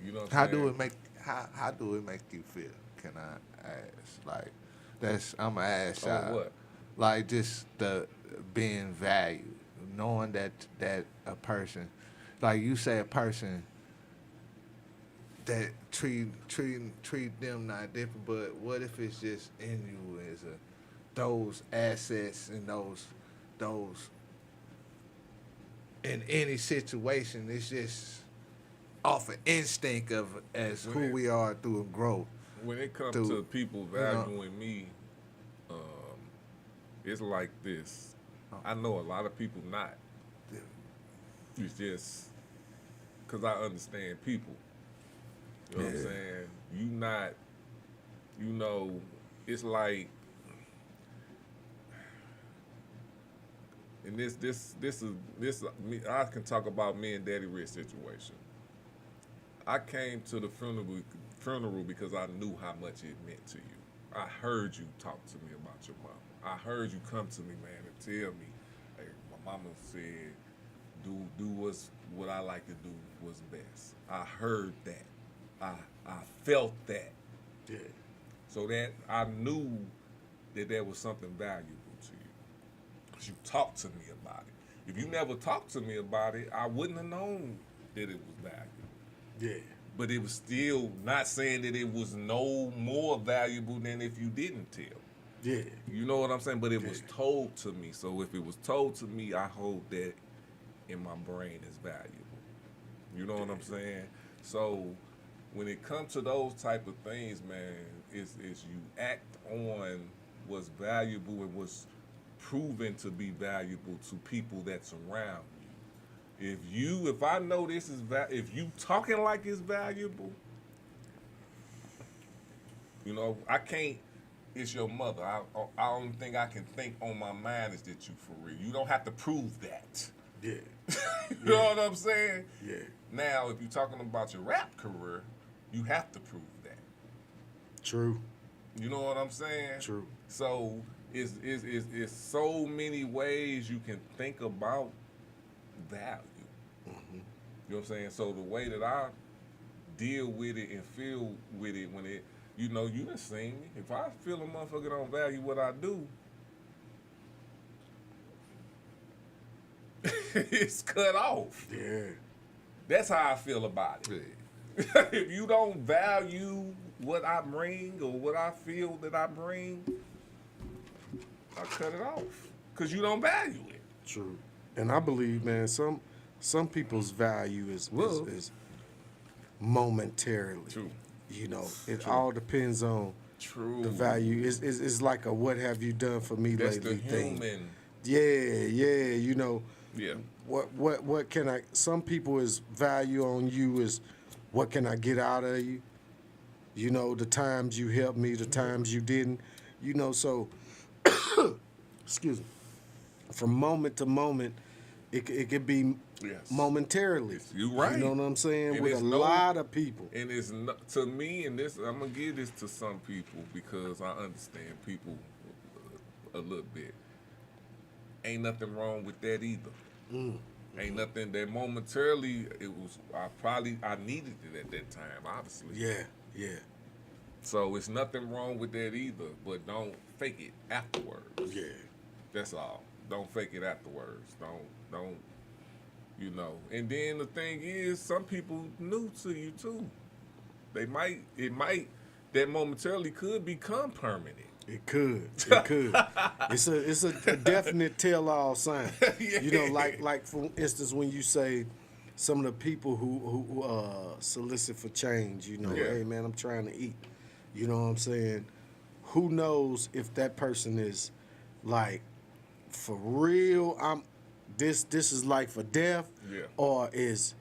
You know what I'm how saying? do it make how do it make you feel? Can I ask? Like, I'm gonna ask y'all. what? Like, just the being valued, knowing that a person, like you say, a person that treat them not different, but what if it's just in you as those assets and those in any situation, it's just off an instinct of as who we are through growth. When it comes to people valuing me, it's like this. I know a lot of people not. It's just because I understand people. You know what I'm saying? You not, you know, it's like, and this is I can talk about me and Daddy Rich situation. I came to the funeral because I knew how much it meant to you. I heard you talk to me about your mom. I heard you come to me, man, and tell me, hey, my mama said, do what I like to do was best. I heard that. I felt that. Yeah. So that I knew that there was something valuable to you. Because you talked to me about it. If you never talked to me about it, I wouldn't have known that it was valuable. Yeah. But it was still not saying that it was no more valuable than if you didn't tell. Yeah. You know what I'm saying? But it was told to me. So if it was told to me, I hold that in my brain as valuable. You know what I'm saying? So when it comes to those type of things, man, it's you act on what's valuable and what's proven to be valuable to people that's around you. If I know this is if you talking like it's valuable, you know, I can't. It's your mother. I only thing I can think on my mind is that you for real. You don't have to prove that. Yeah. You know what I'm saying? Yeah. Now, if you're talking about your rap career, you have to prove that. True. You know what I'm saying? True. So it's so many ways you can think about value. Mm-hmm. You know what I'm saying? So the way that I deal with it and feel with it when it, you know, you done seen me. If I feel a motherfucker don't value what I do, it's cut off. Yeah. That's how I feel about it. If you don't value what I bring or what I feel that I bring, I cut it off. Because you don't value it. True. And I believe, man, some people's value is momentarily. True. You know, it all depends on the value. It's like a what have you done for me That's lately the thing. human. Yeah, you know. Yeah. What can I, some people is value on you is what can I get out of you? You know, the times you helped me, the times you didn't. You know, so excuse me. From moment to moment, it could be momentarily. You right. You know what I'm saying? And With it's a no- lot of people. And it's not, to me, and this I'm gonna give this to some people because I understand people a little bit. Ain't nothing wrong with that either. Ain't nothing that momentarily it was. I needed it at that time, obviously. Yeah. So it's nothing wrong with that either. But don't fake it afterwards. Yeah. That's all. Don't fake it afterwards. Don't. You know. And then the thing is, some people new to you too. It might. That momentarily could become permanent. It could. It's a definite tell-all sign. You know, like for instance, when you say some of the people who solicit for change, you know, hey man, I'm trying to eat. You know what I'm saying? Who knows if that person is like for real? This is like for death, or is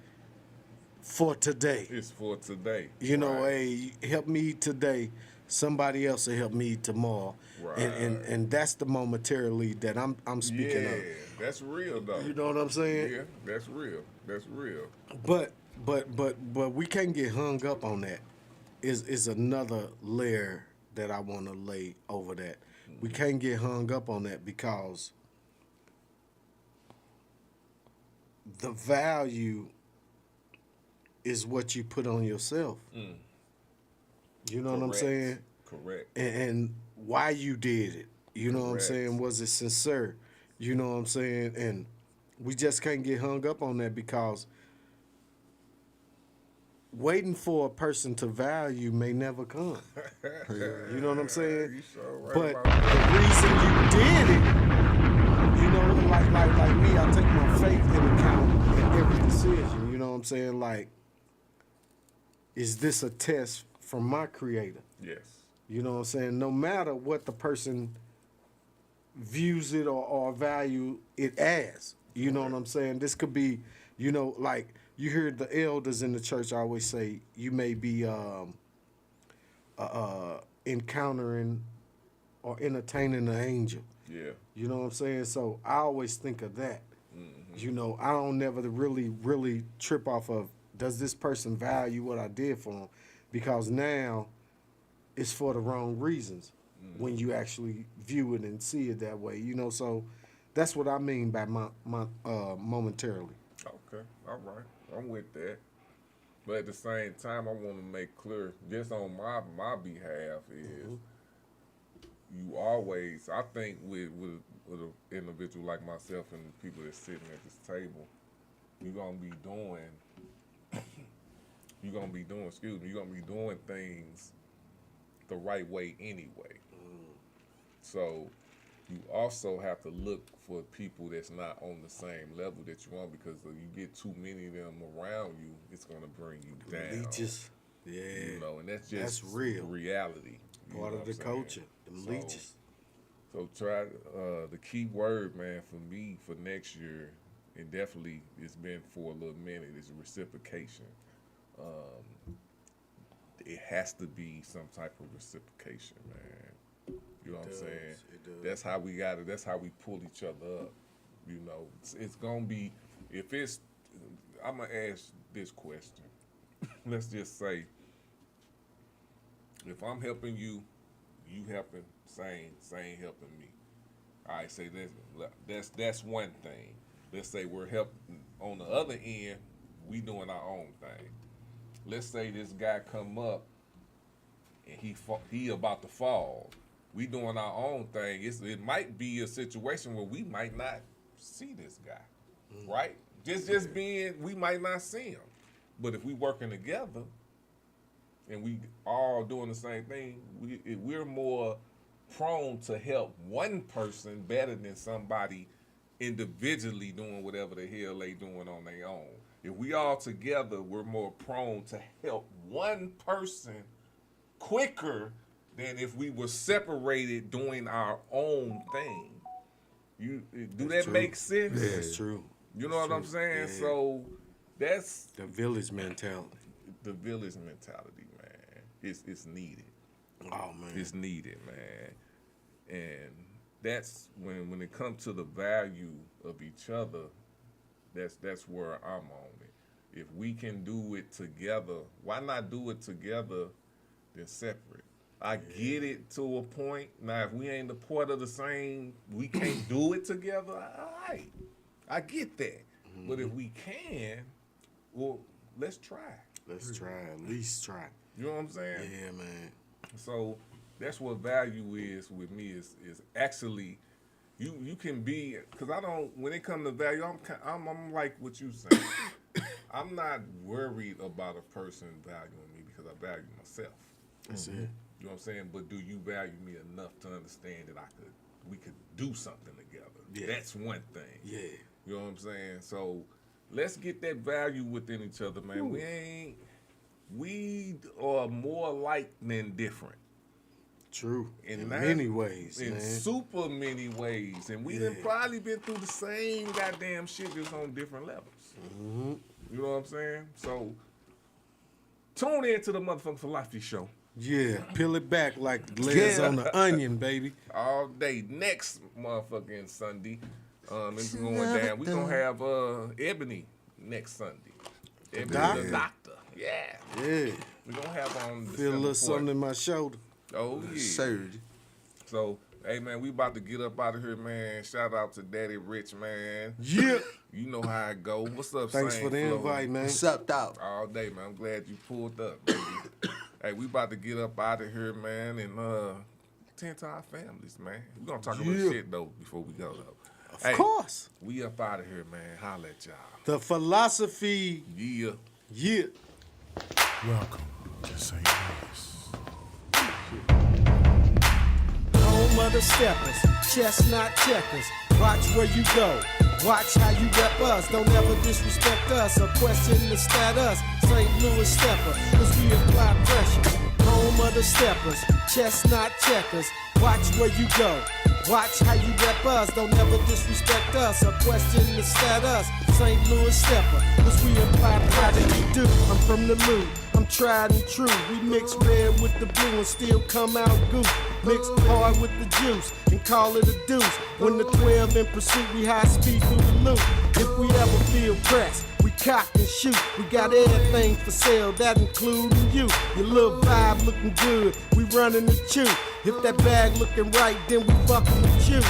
for today. It's for today. You know, hey, help me today. Somebody else will help me tomorrow. Right. And that's the momentarily that I'm speaking of. Yeah, that's real though. You know what I'm saying? Yeah, that's real. That's real. But we can't get hung up on that. Is another layer that I want to lay over that. We can't get hung up on that because the value is what you put on yourself. You know what I'm saying? Correct. And why you did it. You know what I'm Correct. saying? Was it sincere? You know what I'm saying? And we just can't get hung up on that because waiting for a person to value may never come. You know what I'm saying? You sure right But about that. the reason you did it, you know, like me, I take my faith into account in every decision. You know what I'm saying? Like, is this a test from my creator? Yes. You know what I'm saying? No matter what the person views it or value it as. You know what I'm saying? This could be, you know, like you hear the elders in the church always say, you may be encountering or entertaining an angel. Yeah. You know what I'm saying? So I always think of that. You know, I don't never really trip off of, does this person value what I did for them? because now it's for the wrong reasons when you actually view it and see it that way. You know, so that's what I mean by momentarily. Okay, all right, I'm with that. But at the same time, I want to make clear, just on my behalf, is you always, I think with an individual like myself and the people that's sitting at this table, you're gonna be doing things the right way anyway. So you also have to look for people that's not on the same level that you want, because if you get too many of them around you, it's gonna bring you down. Leeches. Yeah. You know, and that's real reality. Part of the culture. The leeches. So try the key word, man, for me for next year, and definitely it's been for a little minute, is reciprocation. It has to be some type of reciprocation, man. You know what I'm saying? It does. That's how we got it. That's how we pull each other up. You know, it's gonna be, I'm gonna ask this question. Let's just say, if I'm helping you, you helping, same helping me. All right, say that's one thing. Let's say we're helping on the other end, we doing our own thing. Let's say this guy come up and he about to fall. We doing our own thing. It might be a situation where we might not see this guy, right? Just being, we might not see him. But if we working together and we all doing the same thing, we're more prone to help one person better than somebody individually doing whatever the hell they doing on their own. If we all together, we're more prone to help one person quicker than if we were separated doing our own thing. Do that make sense? Yeah, it's true. You know what I'm saying? Yeah. So that's the village mentality. The village mentality, man. It's needed. Oh man, it's needed, man. And that's when it comes to the value of each other. That's where I'm on it. If we can do it together, why not do it together than separate? I get it to a point. Now, if we ain't a part of the same, we can't do it together. All right, I get that. But if we can, well, let's try. Let's try. At least try. You know what I'm saying? Yeah, man. So that's what value is with me. Is actually you can be, because I don't. When it comes to value, I'm like what you saying. I'm not worried about a person valuing me because I value myself. That's it. You know what I'm saying? But do you value me enough to understand that we could do something together? Yeah. That's one thing. Yeah. You know what I'm saying? So let's get that value within each other, man. Ooh. We are more alike than different. True. In many ways, in man. super many ways. And we done probably been through the same goddamn shit, just on different levels. Mm-hmm. You know what I'm saying? So tune in to the motherfucking Philosophy Show. Yeah, peel it back like layers on the onion, baby. All day. Next motherfucking Sunday, it's going down. We're going to have Ebony next Sunday. Ebony the doctor. Yeah. Yeah. We're going to have on Feel a little something in my shoulder. Oh, yeah. Surge. So, hey, man, we about to get up out of here, man. Shout out to Daddy Rich, man. Yeah. You know how it go. What's up, Thanks for the invite, man. What's up, dog? All day, man. I'm glad you pulled up, baby. Hey, we about to get up out of here, man, and tend to our families, man. We're going to talk about shit, though, before we go, though. Of course. We up out of here, man. Holla at y'all. The philosophy. Yeah. Yeah. Welcome to St. Louis. Home of the steppers, chestnut checkers. Watch where you go. Watch how you rep us. Don't ever disrespect us or question the status. St. Louis stepper, cause we apply pressure. Home of the steppers, chestnut checkers. Watch where you go. Watch how you rep us. Don't ever disrespect us or question the status. St. Louis stepper, cause we apply pressure. You do. I'm from the mood. I'm tried and true. We mix red with the blue and still come out goose. Mix hard with the juice and call it a deuce. When the 12 in pursuit, we high speed through the loop. If we ever feel pressed, we cock and shoot. We got everything for sale, that including you. Your little vibe looking good, we running the chew. If that bag looking right, then we fucking with you.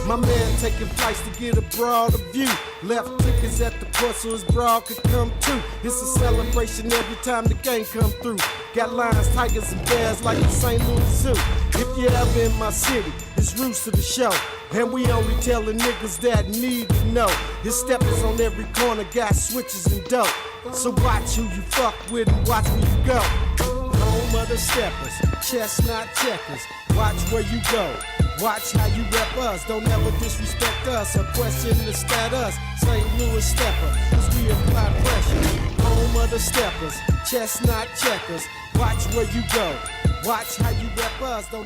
My man taking flights to get a broader view. Left tickets at the port so his broad could come too. It's a celebration every time the gang come through. Got lions, tigers, and bears like the St. Louis Zoo. If you ever in my city, it's roots to the show. And we only tellin' niggas that need to know. His steppers on every corner, got switches and dope. So watch who you fuck with and watch where you go. Home of the steppers, chestnut checkers. Watch where you go. Watch how you rep us. Don't ever disrespect us or question the status. St. Louis stepper, cause we apply pressure. Home of the steppers, chestnut checkers. Watch where you go. Watch how you rep us. Don't